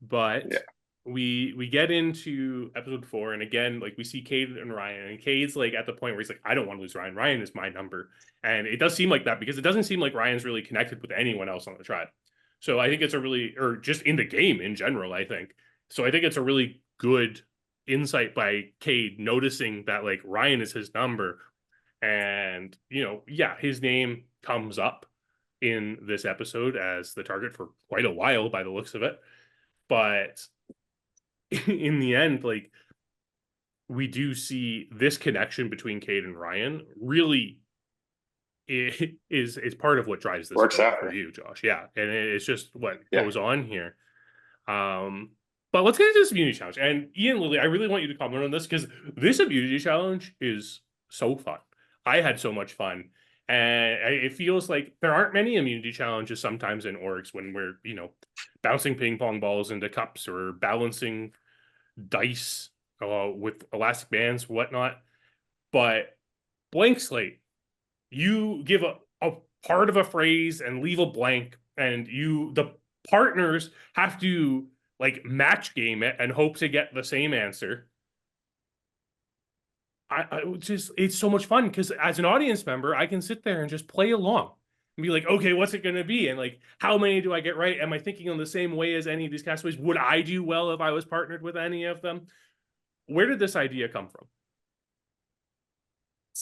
A: But
B: Yeah.
A: we get into episode 4, and again, like we see Cade and Ryan, and Cade's like at the point where he's like, I don't want to lose Ryan. Ryan is my number. And it does seem like that because it doesn't seem like Ryan's really connected with anyone else on the tribe. So I think it's a really, or just in the game in general, I think. So I think it's a really good insight by Cade noticing that like Ryan is his number. And, you know, yeah, his name comes up in this episode as the target for quite a while by the looks of it. But in the end, like, we do see this connection between Cade and Ryan really is part of what drives this
B: Works out
A: for you, Josh. Yeah. And it's just what
B: Yeah.
A: goes on here. But let's get into this immunity challenge. And Ian, Lily, I really want you to comment on this because this immunity challenge is so fun. I had so much fun. And it feels like there aren't many immunity challenges sometimes in orgs when we're, you know, bouncing ping pong balls into cups or balancing dice with elastic bands, whatnot. But blank slate, you give a part of a phrase and leave a blank, and the partners have to like match game it and hope to get the same answer. It's so much fun because as an audience member, I can sit there and just play along and be like, okay, what's it going to be? And like, how many do I get right? Am I thinking in the same way as any of these castaways? Would I do well if I was partnered with any of them? Where did this idea come from?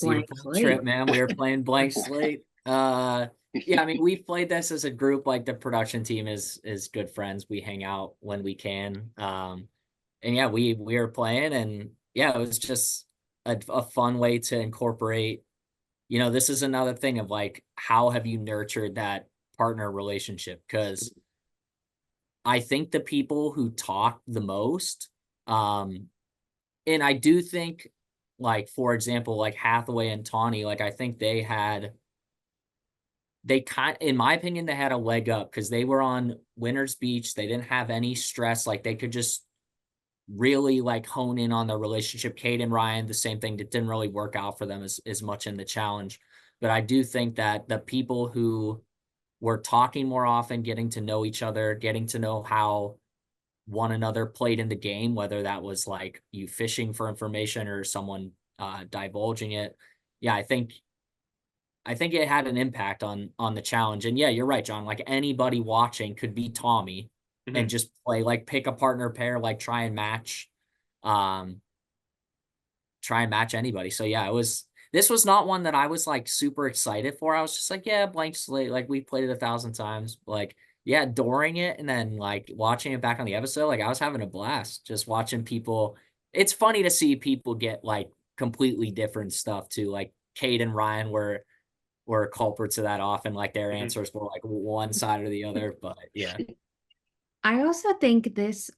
C: Blank slate.
D: Trip, man. We were playing blank slate. Yeah, I mean, we've played this as a group. Like the production team is good friends. We hang out when we can. And yeah, we were playing, and yeah, it was just a fun way to incorporate. You know, this is another thing of like, how have you nurtured that partner relationship? Because I think the people who talk the most, and I do think, like, for example, like Hathaway and Tawni, like I think in my opinion, they had a leg up because they were on Winter's Beach. They didn't have any stress. Like they could just really like hone in on the relationship. Cade and Ryan, the same thing. That didn't really work out for them as much in the challenge. But I do think that the people who were talking more often, getting to know each other, getting to know how one another played in the game, whether that was like you fishing for information or someone divulging it. Yeah, I think it had an impact on the challenge. And yeah, you're right, John. Like anybody watching could be Tommy and just play, like pick a partner pair, like try and match anybody. So yeah, this was not one that I was like super excited for. I was just like, yeah, blank slate. Like we played it 1,000 times. Like, yeah, adoring it. And then like watching it back on the episode, like I was having a blast just watching people. It's funny to see people get like completely different stuff too. Like Cade and Ryan were culprits of that often. Like their answers were like one side or the other. But yeah.
C: I also think this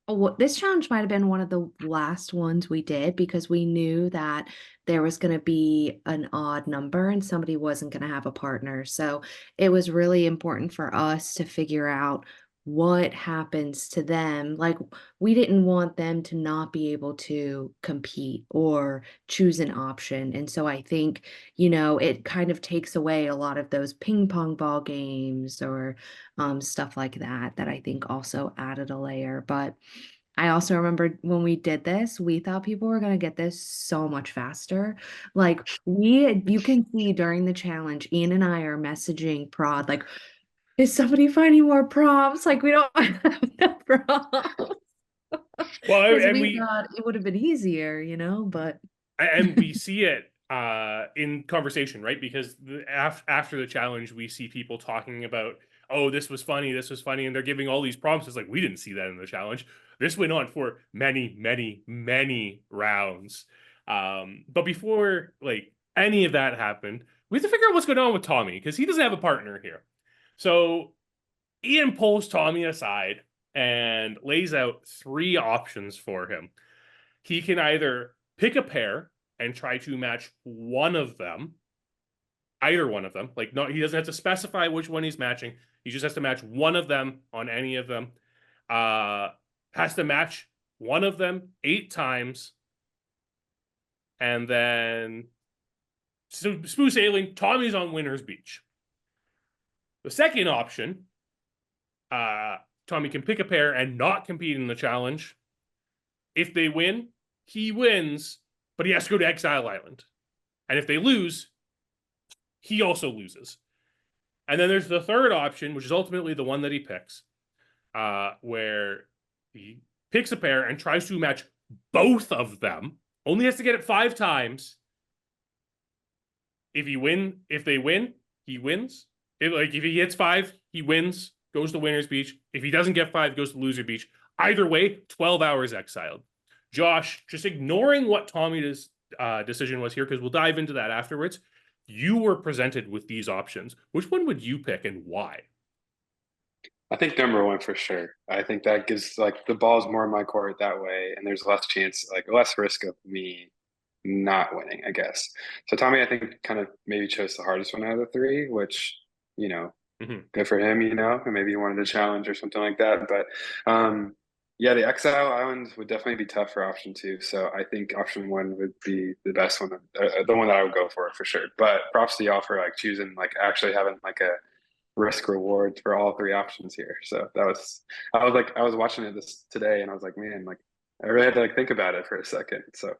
C: challenge might have been one of the last ones we did because we knew that there was going to be an odd number and somebody wasn't going to have a partner. So it was really important for us to figure out what happens to them. Like we didn't want them to not be able to compete or choose an option. And so I think, you know, it kind of takes away a lot of those ping pong ball games or stuff like that I think also added a layer. But I also remember when we did this, we thought people were going to get this so much faster. Like you can see during the challenge, Ian and I are messaging Prod, like, is somebody finding more prompts? Like we don't have enough prompts.
A: Well, and
C: we thought it would have been easier, you know, but.
A: And we see it in conversation, right? Because after the challenge, we see people talking about, oh, this was funny, and they're giving all these prompts. It's like, we didn't see that in the challenge. This went on for many, many, many rounds. But before like any of that happened, we have to figure out what's going on with Tommy because he doesn't have a partner here. So Ian pulls Tommy aside and lays out 3 options for him. He can either pick a pair and try to match one of them, either one of them. Like, no, he doesn't have to specify which one he's matching. He just has to match one of them on any of them. Has to match one of them 8 times. And then smooth sailing, Tommy's on winner's beach. The second option, Tommy can pick a pair and not compete in the challenge. If they win, he wins, but he has to go to Exile Island. And if they lose, he also loses. And then there's the third option, which is ultimately the one that he picks, where he picks a pair and tries to match both of them. Only has to get it 5 times. If they win, he wins. If he hits 5, he wins, goes to winner's beach. If he doesn't get 5, goes to loser beach. Either way, 12 hours exiled. Josh, just ignoring what Tommy's decision was here, because we'll dive into that afterwards. You were presented with these options. Which one would you pick and why?
B: I think number 1 for sure. I think that gives like the ball's more in my court that way, and there's less chance, like less risk of me not winning, I guess. So Tommy, I think, kind of maybe chose the hardest one out of the 3, which, you know, good for him, you know, and maybe he wanted a challenge or something like that. But yeah, the Exile Islands would definitely be tough for option 2. So I think option 1 would be the best one, the one that I would go for sure. But props to y'all for like choosing, like actually having like a risk reward for all 3 options here. So I was watching it today and I was like, man, like I really had to like think about it for a second. So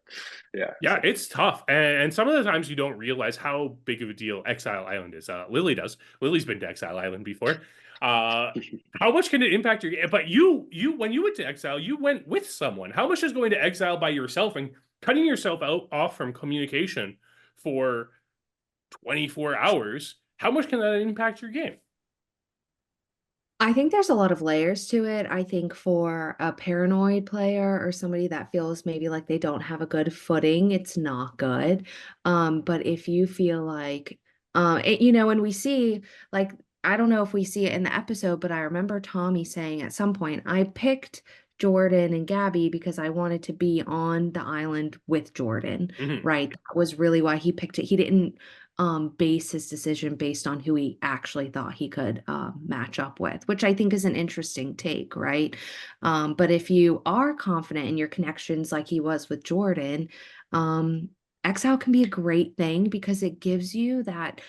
B: yeah.
A: It's tough. And some of the times you don't realize how big of a deal Exile Island is. Lily does. Lily's been to Exile Island before. How much can it impact your game? But you when you went to Exile, you went with someone. How much is going to Exile by yourself and cutting yourself off from communication for 24 hours? How much can that impact your game?
C: I think there's a lot of layers to it. I think for a paranoid player or somebody that feels maybe like they don't have a good footing, it's not good. But if you feel like, and we see, like, I don't know if we see it in the episode, but I remember Tommy saying at some point, I picked Jordyn and Gabby because I wanted to be on the island with Jordyn, right? That was really why he picked it. He didn't base his decision based on who he actually thought he could match up with, which I think is an interesting take, right? But if you are confident in your connections like he was with Jordyn, Exile can be a great thing because it gives you that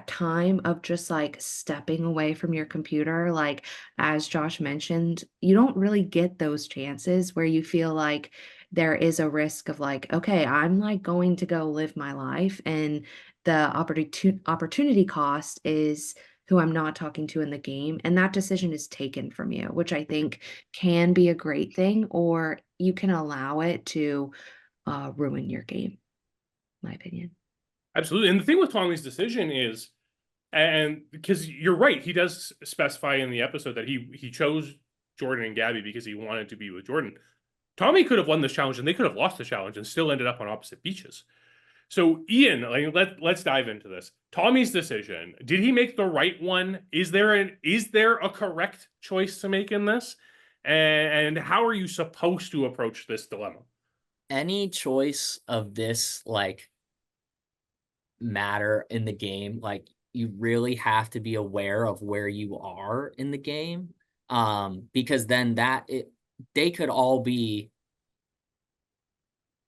C: time of just like stepping away from your computer. Like, as Josh mentioned, you don't really get those chances where you feel like there is a risk of like, okay, I'm like going to go live my life, and the opportunity cost is who I'm not talking to in the game, and that decision is taken from you, which I think can be a great thing, or you can allow it to ruin your game, my opinion.
A: Absolutely. And the thing with Tommy's decision is, and because you're right, he does specify in the episode that he chose Jordyn and Gabby because he wanted to be with Jordyn. Tommy could have won this challenge and they could have lost the challenge and still ended up on opposite beaches. So Ian, like, let's dive into this. Tommy's decision, did he make the right one? Is there a correct choice to make in this? And how are you supposed to approach this dilemma?
D: Any choice of this, like, matter in the game, like, you really have to be aware of where you are in the game, because then they could all be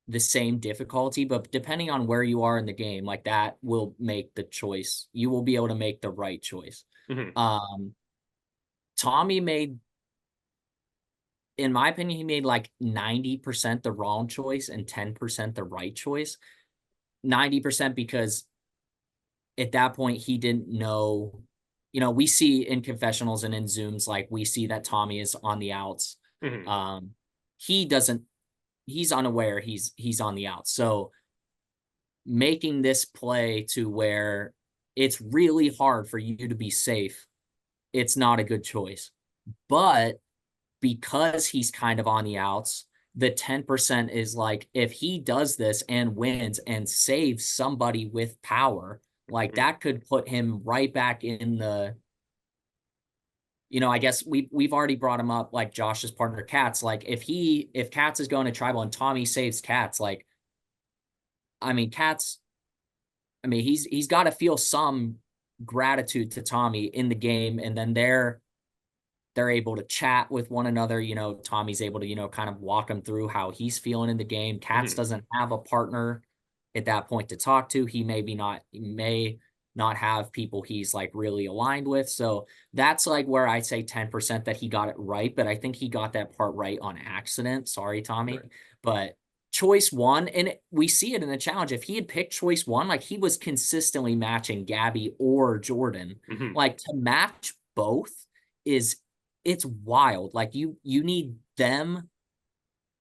D: the same difficulty, but depending on where you are in the game, like, that will make the choice. You will be able to make the right choice. Tommy made, in my opinion, he made like 90% the wrong choice and 10% the right choice. 90% because at that point he didn't know, we see in confessionals and in Zooms, like, we see that Tommy is on the outs. He's unaware he's on the outs. So making this play to where it's really hard for you to be safe, it's not a good choice. But because he's kind of on the outs, the 10% is like, if he does this and wins and saves somebody with power, like, that could put him right back in the I guess we've already brought him up, like Josh's partner Katz. Like if Katz is going to tribal and Tommy saves Katz, like Katz, he's got to feel some gratitude to Tommy in the game, and then they're able to chat with one another. Tommy's able to, kind of walk him through how he's feeling in the game. Katz doesn't have a partner at that point to talk to. He may not have people he's like really aligned with. So that's like where I'd say 10% that he got it right, but I think he got that part right on accident. Sorry, Tommy. Right. But choice one, and we see it in the challenge. If he had picked choice one, like he was consistently matching Gabby or Jordyn. Like to match both it's wild. Like you need them.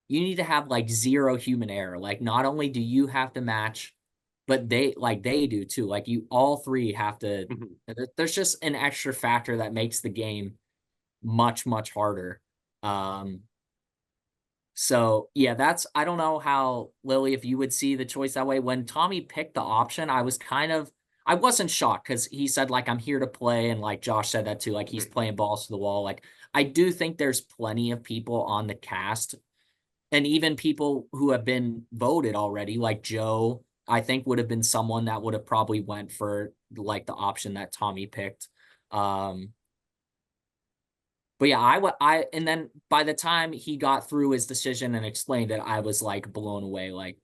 D: You need to have like zero human error. Like not only do you have to match, but they do too. Like you all three have to. There's just an extra factor that makes the game much, much harder. So yeah, I don't know how, Lily, if you would see the choice that way. When Tommy picked the option, I wasn't shocked because he said, like, I'm here to play. And like Josh said that too, like he's playing balls to the wall. Like I do think there's plenty of people on the cast and even people who have been voted already, like Joe, I think would have been someone that would have probably went for like the option that Tommy picked. But yeah, and then by the time he got through his decision and explained it, I was like blown away. Like,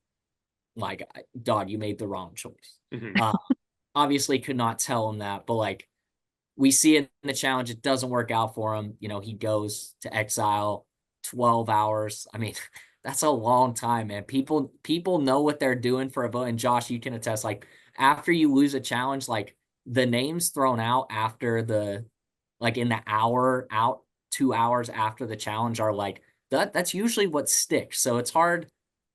D: dog, you made the wrong choice. Obviously could not tell him that, but like we see it in the challenge. It doesn't work out for him. He goes to exile 12 hours. I mean, that's a long time, man. People know what they're doing for a vote. And Josh, you can attest, like after you lose a challenge, like the names thrown out after like in the hour out, 2 hours after the challenge are like that's usually what sticks. So it's hard.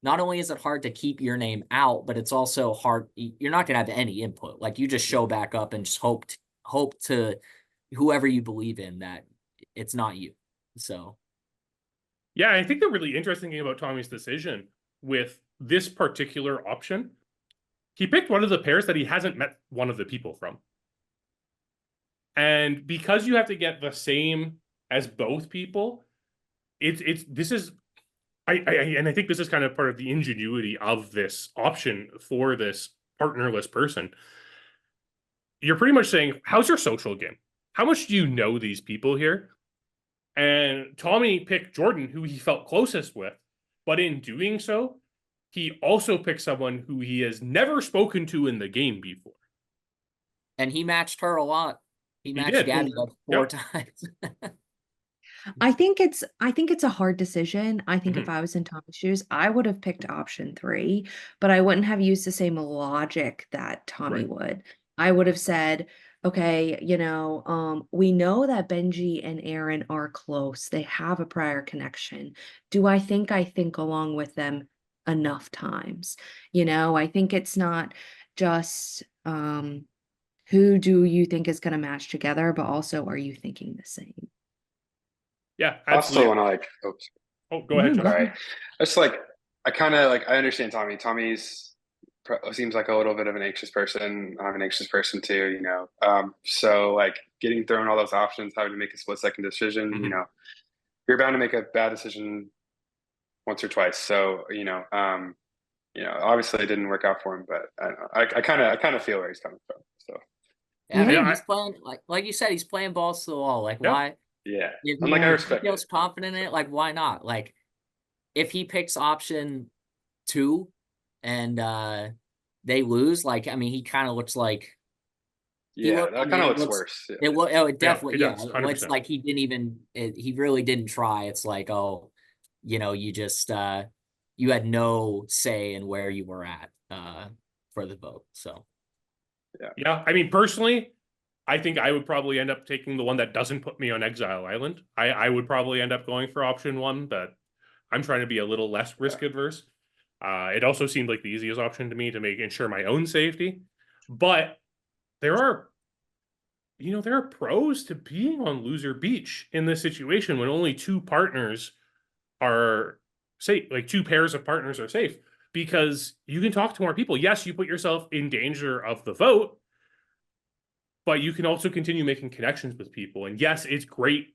D: Not only is it hard to keep your name out, but it's also hard. You're not going to have any input. Like you just show back up and just hope to whoever you believe in that it's not you. So.
A: Yeah, I think the really interesting thing about Tommy's decision with this particular option, he picked one of the pairs that he hasn't met one of the people from. And because you have to get the same as both people, I think this is kind of part of the ingenuity of this option for this partnerless person. You're pretty much saying, how's your social game? How much do you know these people here? And Tommy picked Jordyn, who he felt closest with, but in doing so, he also picked someone who he has never spoken to in the game before.
D: And he matched her a lot. He matched Gabby like 4 times.
C: I think it's a hard decision. I think if I was in Tommy's shoes, I would have picked option 3, but I wouldn't have used the same logic that Tommy would. I would have said, okay, we know that Benji and Erin are close. They have a prior connection. Do I think along with them enough times? I think it's not just who do you think is going to match together, but also are you thinking the same?
A: Yeah,
B: absolutely. Also, when
A: go ahead, John.
B: Sorry. It's like I kind of I understand Tommy. Tommy's seems like a little bit of an anxious person. I'm an anxious person too, so like getting thrown all those options, having to make a split-second decision, you're bound to make a bad decision once or twice. So obviously it didn't work out for him, but I kind of feel where he's coming from. So
D: yeah, he's playing like you said, he's playing balls to the wall. Like why?
B: Yeah,
D: I'm
B: like I respect.
D: He feels confident in it. Like why not? Like if he picks option 2 and they lose, like he kind of looks like
B: that kind of looks worse. Yeah.
D: It definitely
A: it's
D: like he didn't even he really didn't try. It's like you just you had no say in where you were at for the vote. So
A: yeah, personally, I think I would probably end up taking the one that doesn't put me on Exile Island. I would probably end up going for option 1, but I'm trying to be a little less risk adverse. It also seemed like the easiest option to me to ensure my own safety. But there are pros to being on loser beach in this situation when only 2 partners are safe, like 2 pairs of partners are safe, because you can talk to more people. Yes, you put yourself in danger of the vote, but you can also continue making connections with people. And yes, it's great.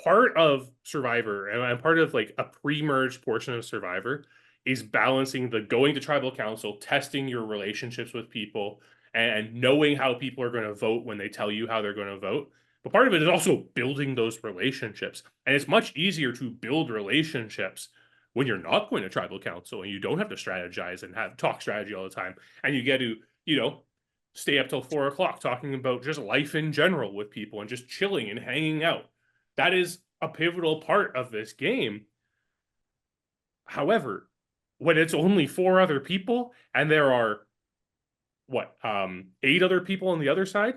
A: Part of Survivor and part of like a pre-merge portion of Survivor is balancing the going to tribal council, testing your relationships with people, and knowing how people are going to vote when they tell you how they're going to vote. But part of it is also building those relationships. And it's much easier to build relationships when you're not going to tribal council and you don't have to strategize and have talk strategy all the time. And you get to, stay up till 4 o'clock talking about just life in general with people and just chilling and hanging out. That is a pivotal part of this game. However, when it's only 4 other people and there are 8 other people on the other side,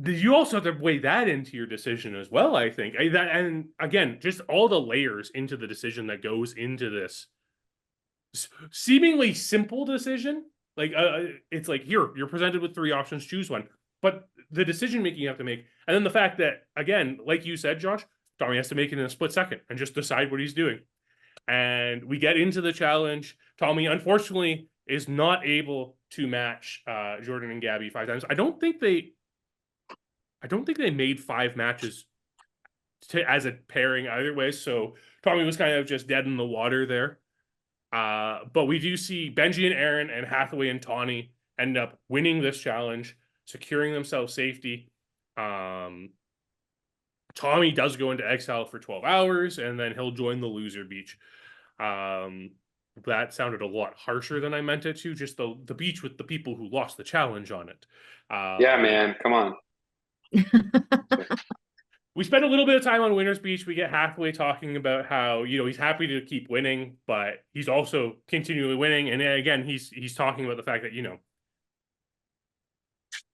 A: you also have to weigh that into your decision as well, I think. And again, just all the layers into the decision that goes into this seemingly simple decision. Like it's like, here, you're presented with 3 options, choose one. But the decision making you have to make, and then the fact that, again, like you said, Josh, Tawni has to make it in a split second and just decide what he's doing. And we get into the challenge. Tawni, unfortunately, is not able to match Jordyn and Gabby 5 times. I don't think they made 5 matches as a pairing either way. So Tawni was kind of just dead in the water there. But we do see Benji and Erin and Hathaway and Tawni end up winning this challenge, securing themselves safety. Tawni does go into exile for 12 hours, and then he'll join the loser beach. That sounded a lot harsher than I meant it to. Just the beach with the people who lost the challenge on it.
B: Yeah, man, come on.
A: We spend a little bit of time on Winner's Beach. We get Hathaway talking about how, he's happy to keep winning, but he's also continually winning. And again, he's talking about the fact that,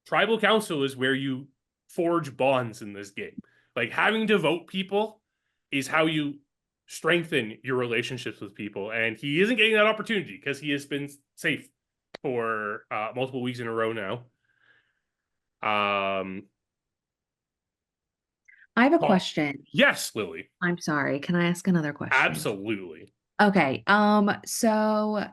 A: tribal council is where you forge bonds in this game. Like, having to vote people is how you strengthen your relationships with people. And he isn't getting that opportunity because he has been safe for multiple weeks in a row now.
C: I have a question.
A: Yes, Lily.
C: I'm sorry. Can I ask another question?
A: Absolutely.
C: Okay. So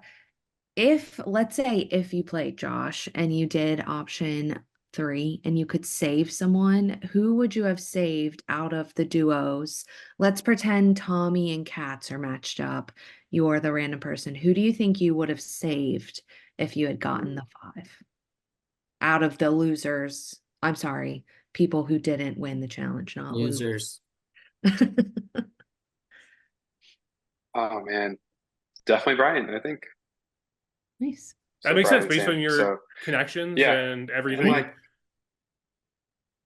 C: let's say if you played Josh and you did option 3 and you could save someone, who would you have saved out of the duos? Let's pretend Tommy and Katz are matched up. You're the random person. Who do you think you would have saved if you had gotten the 5 out of the losers? I'm sorry, people who didn't win the challenge, not
D: Losers.
B: Oh man, definitely Bryant, I think.
C: Nice.
A: That makes sense based on your connections and everything.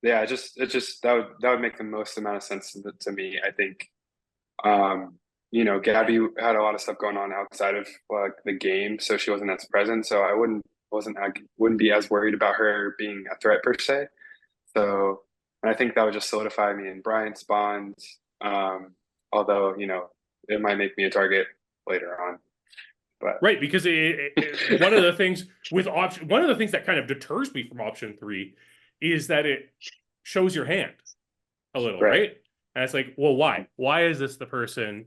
B: It just that would make the most amount of sense to me, I think. Gabby had a lot of stuff going on outside of the game, so she wasn't as present. So I wouldn't be as worried about her being a threat per se. So I think that would just solidify me in Bryant's bond. Although it might make me a target later on. But
A: right, because one of the things that kind of deters me from option 3 is that it shows your hand a little, right? And it's like, well, why? Why is this the person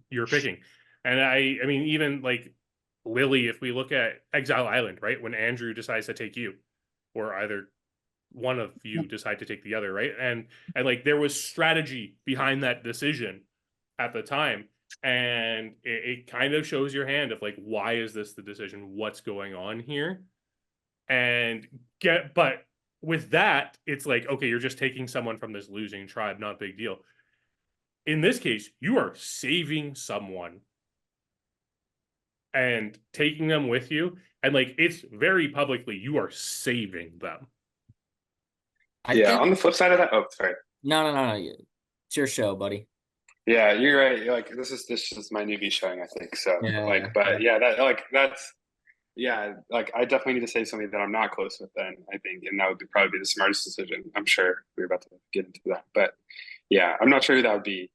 A: you're picking? And I mean, even like Lily, if we look at Exile Island, right, when Andrew decides to take you, or either one of you decide to take the other, right? And like there was strategy behind that decision at the time. And it kind of shows your hand of like, why is this the decision? What's going on here? But with that, it's like, okay, you're just taking someone from this losing tribe, not a big deal. In this case, you are saving someone and taking them with you. And like, it's very publicly, you are saving them.
B: On the flip side of that, sorry.
D: No. It's your show, buddy.
B: Yeah, you're right. Like this is my newbie showing, I think. So I definitely need to say something that I'm not close with then, I think, and that would probably be the smartest decision. I'm sure we're about to get into that. But yeah, I'm not sure who that would be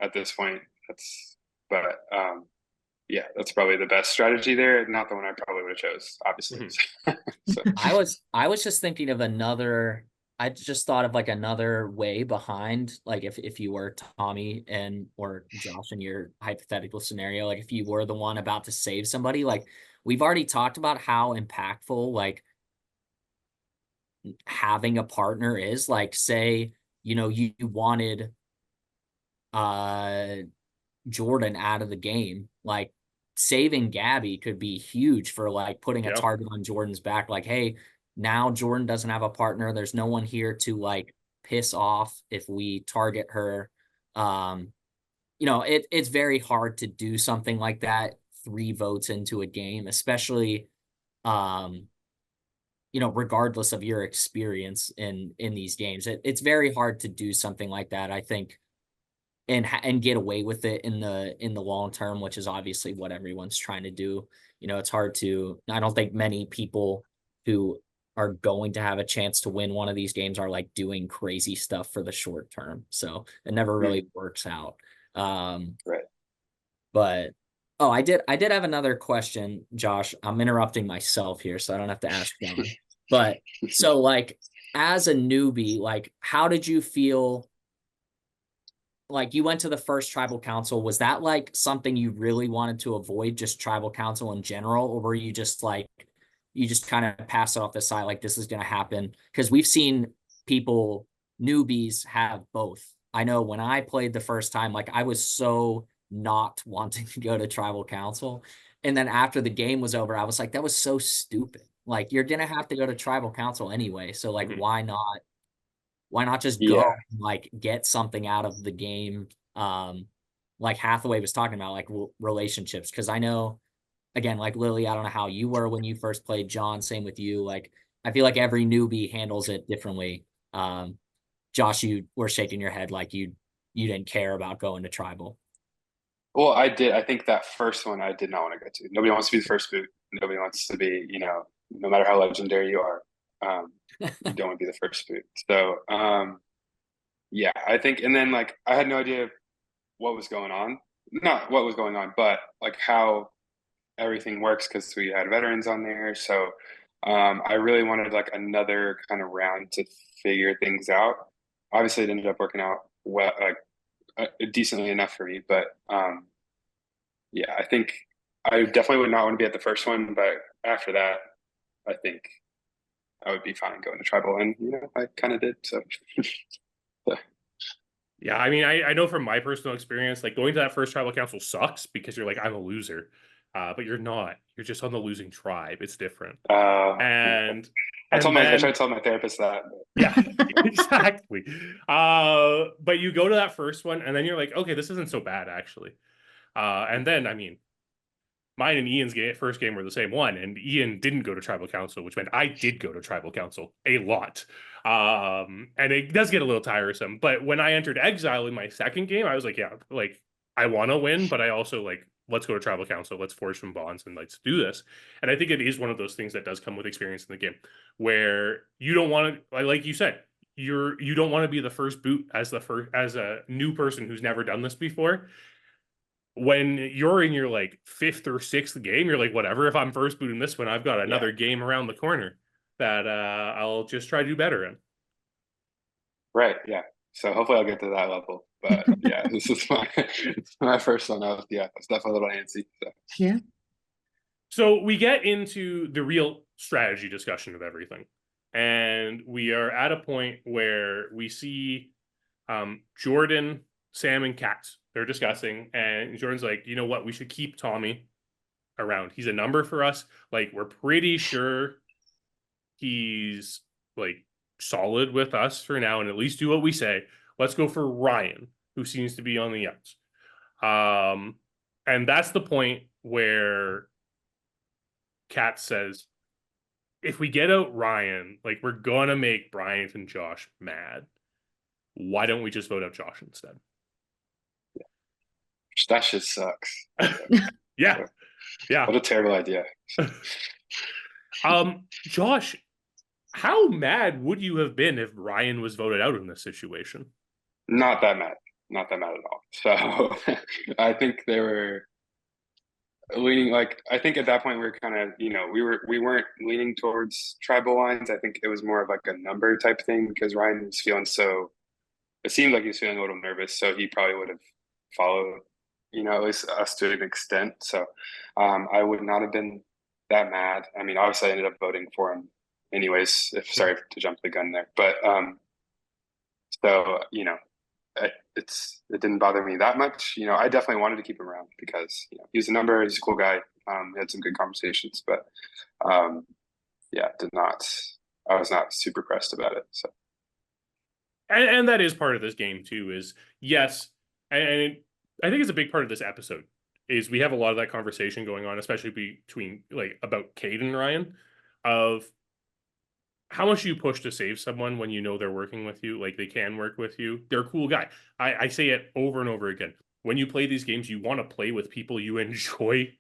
B: at this point. That's probably the best strategy there. Not the one I probably would have chose, obviously. Mm-hmm.
D: So. I was just thinking of another. I just thought of like another way behind, like if you were Tommy or Josh in your hypothetical scenario, like if you were the one about to save somebody, like we've already talked about how impactful like having a partner is. Like, say, you wanted Jordyn out of the game, like saving Gabby could be huge for like putting a target on Jordyn's back. Like, hey, now Jordyn doesn't have a partner. There's no one here to like piss off if we target her. It's very hard to do something like that 3 votes into a game, especially regardless of your experience in these games. It's very hard to do something like that, I think, and get away with it in the long term, which is obviously what everyone's trying to do. It's hard to, I don't think many people who are going to have a chance to win one of these games are like doing crazy stuff for the short term. So it never really works out.
B: Right.
D: But I did have another question, Josh. I'm interrupting myself here, so I don't have to ask John. But so like, as a newbie, like, how did you feel? Like, you went to the first tribal council. Was that like something you really wanted to avoid, just tribal council in general? Or were you just like, you just kind of pass it off the side, like this is going to happen? Because we've seen people, newbies, have both. I know when I played the first time, like I was so not wanting to go to tribal council. And then after the game was over, I was like, that was so stupid. Like, you're going to have to go to tribal council anyway. So like, why not just go and, like, get something out of the game? Like Hathaway was talking about, like relationships. Cause I know, again, like Lily, I don't know how you were when you first played. John, same with you. Like, I feel like every newbie handles it differently. Josh, you were shaking your head like you didn't care about going to tribal.
B: Well, I did. I think that first one I did not want to go to. Nobody wants to be the first boot. Nobody wants to be, no matter how legendary you are, you don't want to be the first boot. So, yeah, I think, and then like I had no idea what was going on. Not what was going on, but like how everything works because we had veterans on there. So, I really wanted like another kind of round to figure things out. Obviously, it ended up working out well, like decently enough for me. But yeah, I think I definitely would not want to be at the first one. But after that, I think I would be fine going to tribal, and I kind of did. So.
A: Yeah, I mean, I know from my personal experience, like going to that first tribal council sucks because you're like, I'm a loser, but you're not. You're just on the losing tribe. It's different. And
B: I tried to tell my therapist that.
A: Yeah, exactly. But you go to that first one, and then you're like, okay, this isn't so bad actually. And then, I mean, mine and Ian's first game were the same one, and Ian didn't go to tribal council, which meant I did go to tribal council a lot. And it does get a little tiresome. But when I entered exile in my second game, I was like, yeah, like I want to win, but I also like, let's go to tribal council, let's forge some bonds, and let's do this. And I think it is one of those things that does come with experience in the game, where you don't want to, like you said, you don't want to be the first boot as a new person who's never done this before. When you're in your like 5th or 6th game, you're like, whatever, if I'm first booting this one, I've got another game around the corner that I'll just try to do better in.
B: Right. Yeah. So hopefully I'll get to that level. But yeah, this is my first one. I was definitely a little antsy. So.
C: Yeah.
A: So we get into the real strategy discussion of everything. And we are at a point where we see Jordyn, Sam, and Katz. They're discussing, and Jordyn's like, you know what? We should keep Tommy around. He's a number for us. Like, we're pretty sure he's like solid with us for now, and at least do what we say. Let's go for Ryan, who seems to be on the outs. And that's the point where Katz says, if we get out Ryan, like, we're gonna make Bryant and Josh mad. Why don't we just vote out Josh instead?
B: That shit sucks.
A: Yeah.
B: What a terrible idea.
A: Josh, how mad would you have been if Ryan was voted out in this situation?
B: Not that mad. Not that mad at all. So I think they were leaning, like, I think at that point we were kind of, we weren't leaning towards tribal lines. I think it was more of like a number type thing because Ryan was feeling it seemed like he was feeling a little nervous, so he probably would have followed, at least us to an extent. So I would not have been that mad. I mean, obviously I ended up voting for him anyways, if sorry to jump the gun there, but so it didn't bother me that much. I definitely wanted to keep him around because he's a number, he's a cool guy. We had some good conversations, but I was not super pressed about it. So
A: and that is part of this game too, is yes, and I think it's a big part of this episode is we have a lot of that conversation going on, especially between about Cade and Ryan, of how much you push to save someone when they're working with you, they can work with you. They're a cool guy. I say it over and over again. When you play these games, you want to play with people you enjoy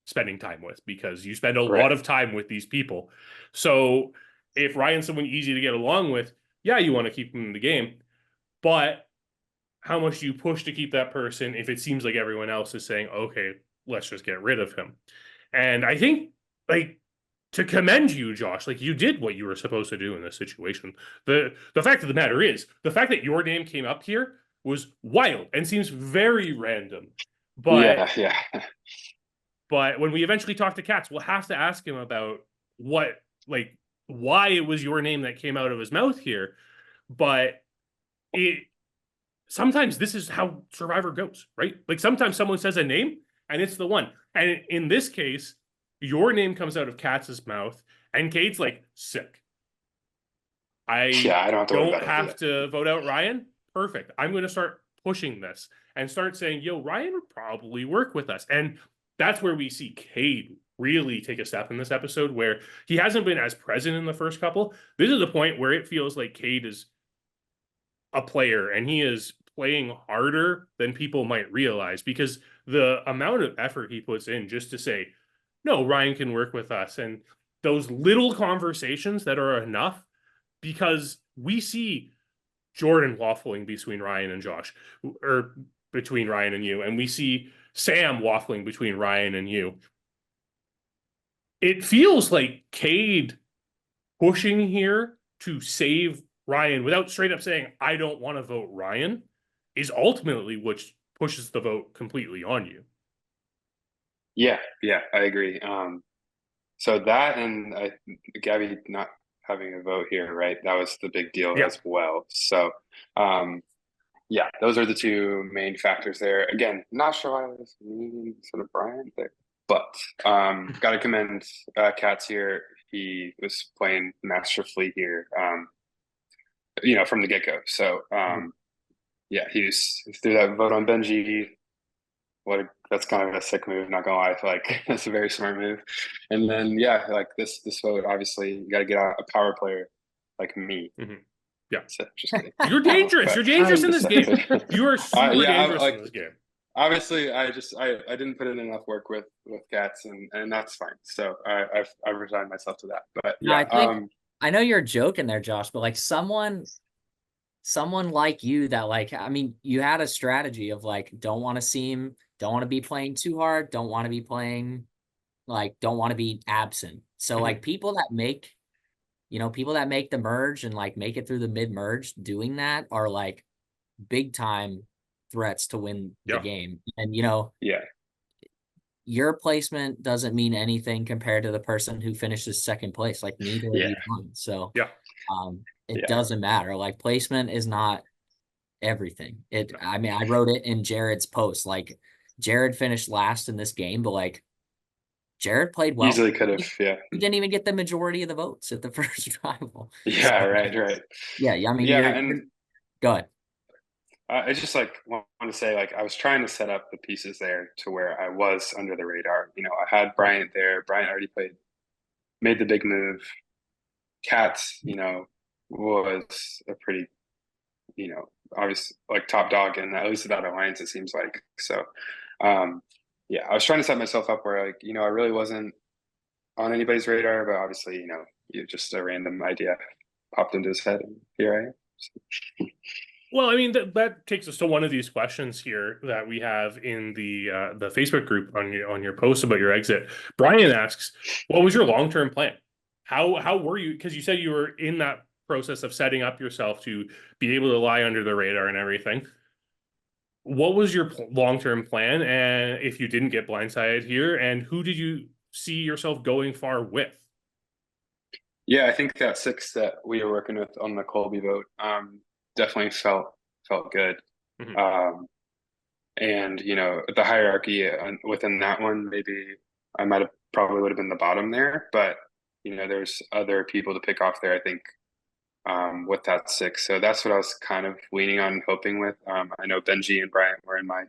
A: spending time with because you spend a lot of time with these people. So if Ryan's someone easy to get along with, yeah, you want to keep him in the game. But how much do you push to keep that person if it seems like everyone else is saying, okay, let's just get rid of him? And I think, to commend you, Josh, you did what you were supposed to do in this situation. The fact of the matter is, the fact that your name came up here was wild and seems very random. But
B: yeah.
A: But when we eventually talk to Katz, we'll have to ask him about why it was your name that came out of his mouth here. But sometimes this is how Survivor goes, right? Sometimes someone says a name and it's the one. And in this case, your name comes out of Katz's mouth and Cade's sick. I don't have to vote out Ryan. Perfect. I'm going to start pushing this and start saying, Ryan would probably work with us. And that's where we see Cade really take a step in this episode, where he hasn't been as present in the first couple. This is the point where it feels like Cade is a player and he is playing harder than people might realize, because the amount of effort he puts in just to say, no, Ryan can work with us. And those little conversations that are enough, because we see Jordyn waffling between Ryan and Josh, or between Ryan and you, and we see Sam waffling between Ryan and you. It feels like Cade pushing here to save Ryan without straight up saying, I don't want to vote Ryan, is ultimately what pushes the vote completely on you.
B: Yeah, I agree. So that, and Gabby not having a vote here, right? That was the big deal as well. So, those are the two main factors there. Again, not sure why I was meaning sort of Bryant there, but got to commend Katz here. He was playing masterfully here, from the get-go. So, he threw that vote on Benji. That's kind of a sick move, not gonna lie. I feel like that's a very smart move. And then this vote, obviously you gotta get out a power player like me.
A: Mm-hmm. Yeah.
B: So, just kidding.
A: You're dangerous. You're dangerous in this game. You are super dangerous in this game.
B: Obviously I didn't put in enough work with Katz, and that's fine. So I've resigned myself to that. But
D: I know you're joking there, Josh, but someone like you that you had a strategy of don't want to be playing too hard, don't want to be playing don't want to be absent. So people that make the merge and make it through the mid merge doing that are big time threats to win the game. And your placement doesn't mean anything compared to the person who finishes second place. Neither of you won. So it doesn't matter. Placement is not everything. I wrote it in Jared's post. Jared finished last in this game, but Jared played well.
B: Easily could have,
D: He didn't even get the majority of the votes at the first rival.
B: Yeah, right.
D: Yeah, go ahead.
B: I just want to say I was trying to set up the pieces there to where I was under the radar. I had Bryant there. Bryant already made the big move. Katz, was a pretty, obvious top dog, and at least that alliance, it seems like. So, I was trying to set myself up where I really wasn't on anybody's radar, but obviously, just a random idea popped into his head, and here I am. So.
A: Well, I mean, that takes us to one of these questions here that we have in the Facebook group on your post about your exit. Brian asks, what was your long-term plan? How were you? Because you said you were in that process of setting up yourself to be able to lie under the radar and everything. What was your long-term plan? And if you didn't get blindsided here, and who did you see yourself going far with?
B: Yeah, I think that 6 that we were working with on the Kolby vote definitely felt good.
A: Mhm.
B: And the hierarchy within that one, maybe I might have probably would have been the bottom there, but there's other people to pick off there, I think, with that 6. So that's what I was kind of leaning on and hoping with. I know Benji and Bryant were in my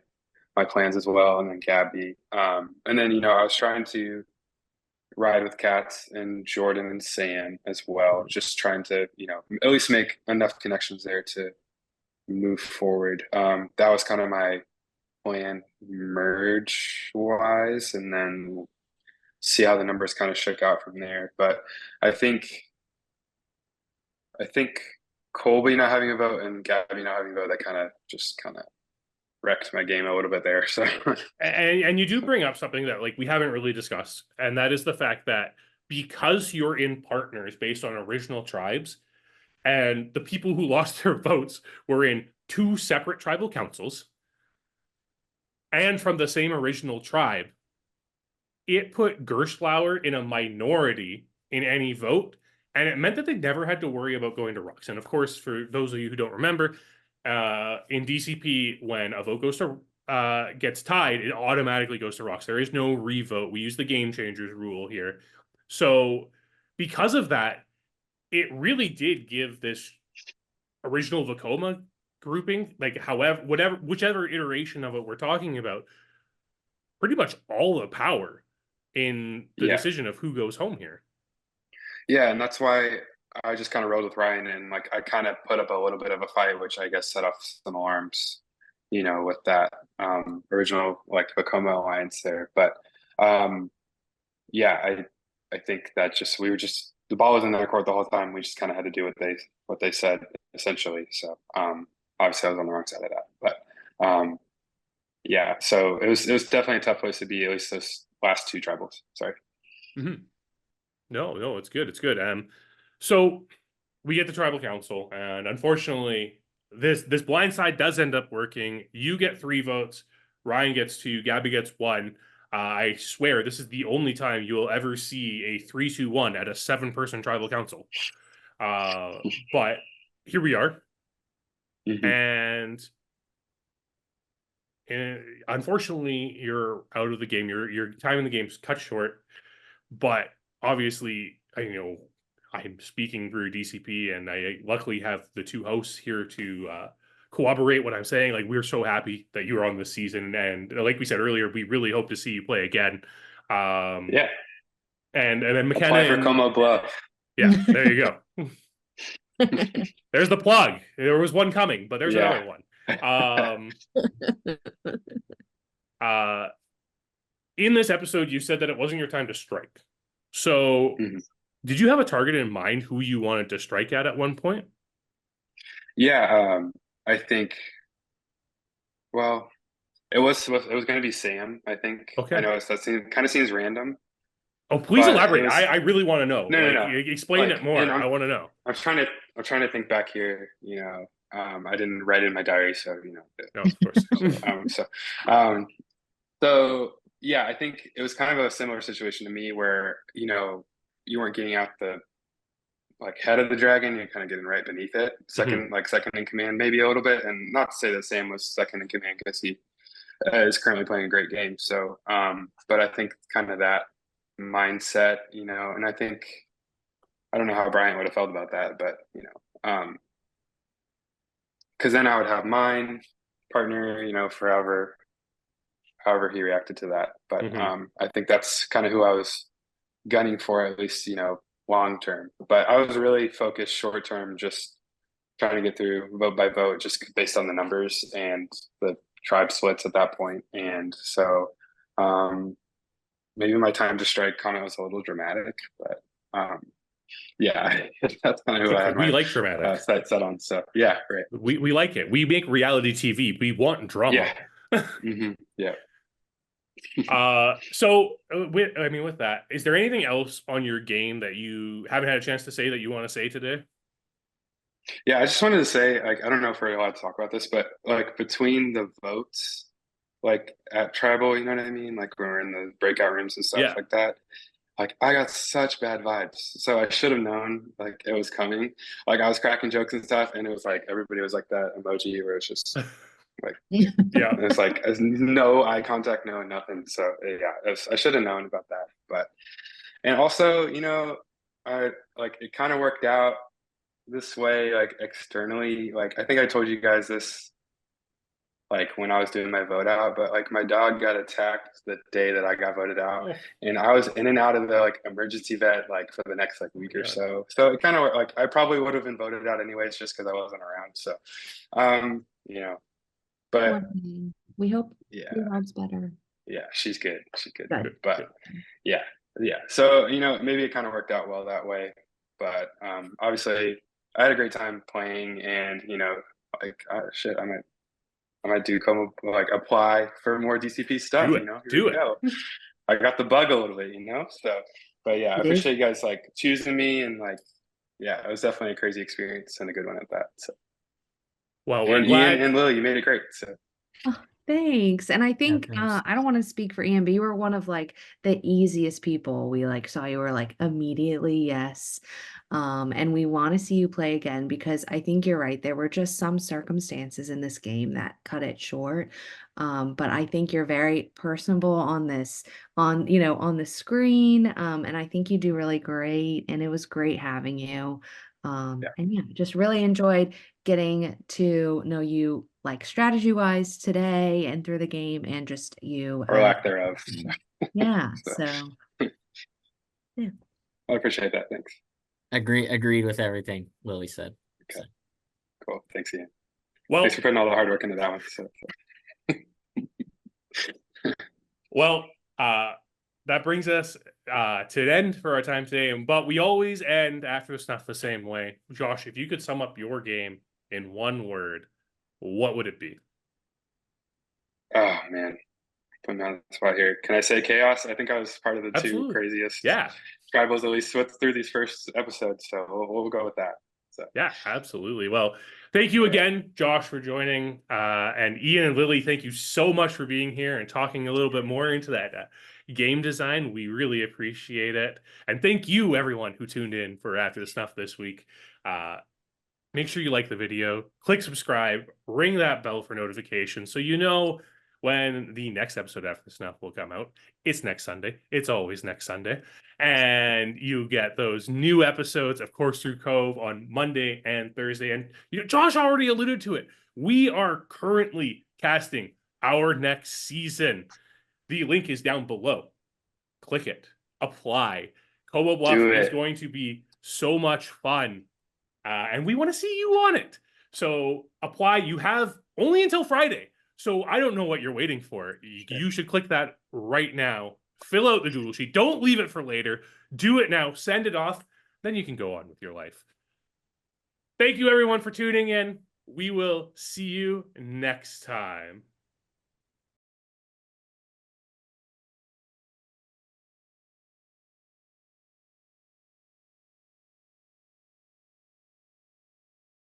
B: plans as well, and then Gabby. And then I was trying to ride with Katz and Jordyn and Sam as well, just trying to at least make enough connections there to move forward. That was kind of my plan merge wise, and then see how the numbers kind of shook out from there. But I think Kolby not having a vote and Gabby not having a vote, that kind of wrecked my game a little bit there. So
A: And you do bring up something that like we haven't really discussed, and that is the fact that because you're in partners based on original tribes, and the people who lost their votes were in 2 separate tribal councils and from the same original tribe, it put Gerstlauer in a minority in any vote, and it meant that they never had to worry about going to Rux. And of course, for those of you who don't remember, in DCP, when a vote goes to gets tied, it automatically goes to Rux. There is no revote. We use the game changers rule here. So because of that, it really did give this original Vekoma grouping, like whichever iteration of it we're talking about, pretty much all the power in the decision of who goes home here.
B: Yeah, and that's why I just kind of rode with Ryan, and like I kind of put up a little bit of a fight, which I guess set off some alarms, with that original like Vekoma alliance there. But yeah, I think that the ball was in their court the whole time. We just kind of had to do what they said essentially. So obviously I was on the wrong side of that, but yeah, so it was definitely a tough place to be, at least those last 2 tribals. Sorry.
A: Mm-hmm. No, it's good. It's good. So we get the tribal council, and unfortunately, this blind side does end up working. You get 3 votes, Ryan gets 2, Gabby gets 1. I swear this is the only time you will ever see a 3-2-1 at a 7-person tribal council. But here we are, and unfortunately, you're out of the game. Your time in the game's cut short, but obviously, I'm speaking through DCP, and I luckily have the 2 hosts here to corroborate what I'm saying. Like, we're so happy that you were on this season, and like we said earlier, we really hope to see you play again.
B: Yeah,
A: and then McKenna
B: apply for Como Bluff.
A: Yeah, there you go. There's the plug. There was one coming, but there's another one. In this episode, you said that it wasn't your time to strike. So did you have a target in mind who you wanted to strike at one point?
B: Yeah, I think, well, it was going to be Sam, I think.
A: Okay.
B: I know that kind of seems random.
A: Oh, please elaborate. I really want to know.
B: No.
A: Explain it more. I want to know.
B: I'm trying to think back here. I didn't write it in my diary, so
A: No, of course.
B: So yeah, I think it was kind of a similar situation to me where you weren't getting out the like head of the dragon, you're kind of getting right beneath it, second in command maybe a little bit. And not to say that Sam was second in command, because he is currently playing a great game. So but I think kind of that mindset, and I think, I don't know how Bryant would have felt about that, but because then I would have mine partner, for however he reacted to that. But I think that's kind of who I was gunning for, at least long term. But I was really focused short term, just trying to get through vote by vote, just based on the numbers and the tribe splits at that point. And so maybe my time to strike comment was a little dramatic, but yeah, that's kind of who I had.
A: We like dramatic
B: set on. So yeah, right.
A: We like it. We make reality TV. We want drama.
B: Yeah. Yeah.
A: So with that, is there anything else on your game that you haven't had a chance to say that you want to say today?
B: Yeah, I just wanted to say, like, I don't know if we're allowed to talk about this, but like between the votes, like at tribal, you know what I mean? Like when we're in the breakout rooms and stuff like that. like I got such bad vibes. So I should have known like it was coming. Like I was cracking jokes and stuff, and it was like everybody was like that emoji where it's just like
A: Yeah.
B: it's like there's no eye contact, no nothing. So yeah, I should have known about that. But and also, I like it kind of worked out this way, like externally. Like I think I told you guys this like when I was doing my vote out, but like my dog got attacked the day that I got voted out,
A: Oh,
B: and I was in and out of the like emergency vet like for the next like week or
A: God.
B: so. So it kind of like I probably would have been voted out anyways just because I wasn't around. So, but
C: We hope
B: yeah,
C: your dog's better.
B: yeah, she's good. She's good.
C: Good.
B: But yeah, yeah. So maybe it kind of worked out well that way. But obviously, I had a great time playing, and like shit, I might come like apply for more DCP stuff.
A: Do it.
B: Here
A: Do
B: we
A: it.
B: go. I got the bug a little bit, So, but yeah, I
C: It is.
B: appreciate you guys like choosing me, and like, yeah, it was definitely a crazy experience and a good one at that. So,
A: Well, we're
B: and
A: glad.
B: Ian and Lily, you made it great. So,
C: Oh, thanks. And I think
D: thanks.
C: I don't want to speak for Ian, but you were one of like the easiest people. We like saw you were like immediately yes. And we want to see you play again because I think you're right. There were just some circumstances in this game that cut it short. But I think you're very personable on on the screen. And I think you do really great. And it was great having you.
B: yeah,
C: And yeah, just really enjoyed getting to know you like strategy wise today and through the game and just you
B: or lack thereof.
C: yeah
B: So,
C: so yeah.
B: I appreciate that. Thanks.
D: Agreed with everything Lily said.
B: Okay, cool. Thanks, Ian.
A: Well,
B: Thanks for putting all the hard work into that one. So.
A: well, that brings us to an end for our time today. But we always end after the snuff the same way. Josh, if you could sum up your game in one word, what would it be?
B: Oh man, put me on the spot here. Can I say chaos? I think I was part of the
A: Absolutely.
B: two craziest
A: Yeah.
B: tribals at least through these first episodes. So we'll go with that. So
A: Yeah, absolutely. Well, thank you again, Josh, for joining. And Ian and Lily, thank you so much for being here and talking a little bit more into that game design. We really appreciate it. And thank you, everyone who tuned in for After the Snuff this week. Make sure you like the video, click subscribe, ring that bell for notifications so you know when the next episode After the Snuff will come out. It's next Sunday. It's always next Sunday. And you get those new episodes of Corkscrew Cove on Monday and Thursday. And Josh already alluded to it. We are currently casting our next season. The link is down below. Click it. Apply. Kobo Bluff is going to be so much fun. And we want to see you on it. So apply. You have only until Friday. So I don't know what you're waiting for. You should click that right now. Fill out the Google Sheet. Don't leave it for later. Do it now. Send it off. Then you can go on with your life. Thank you, everyone, for tuning in. We will see you next time.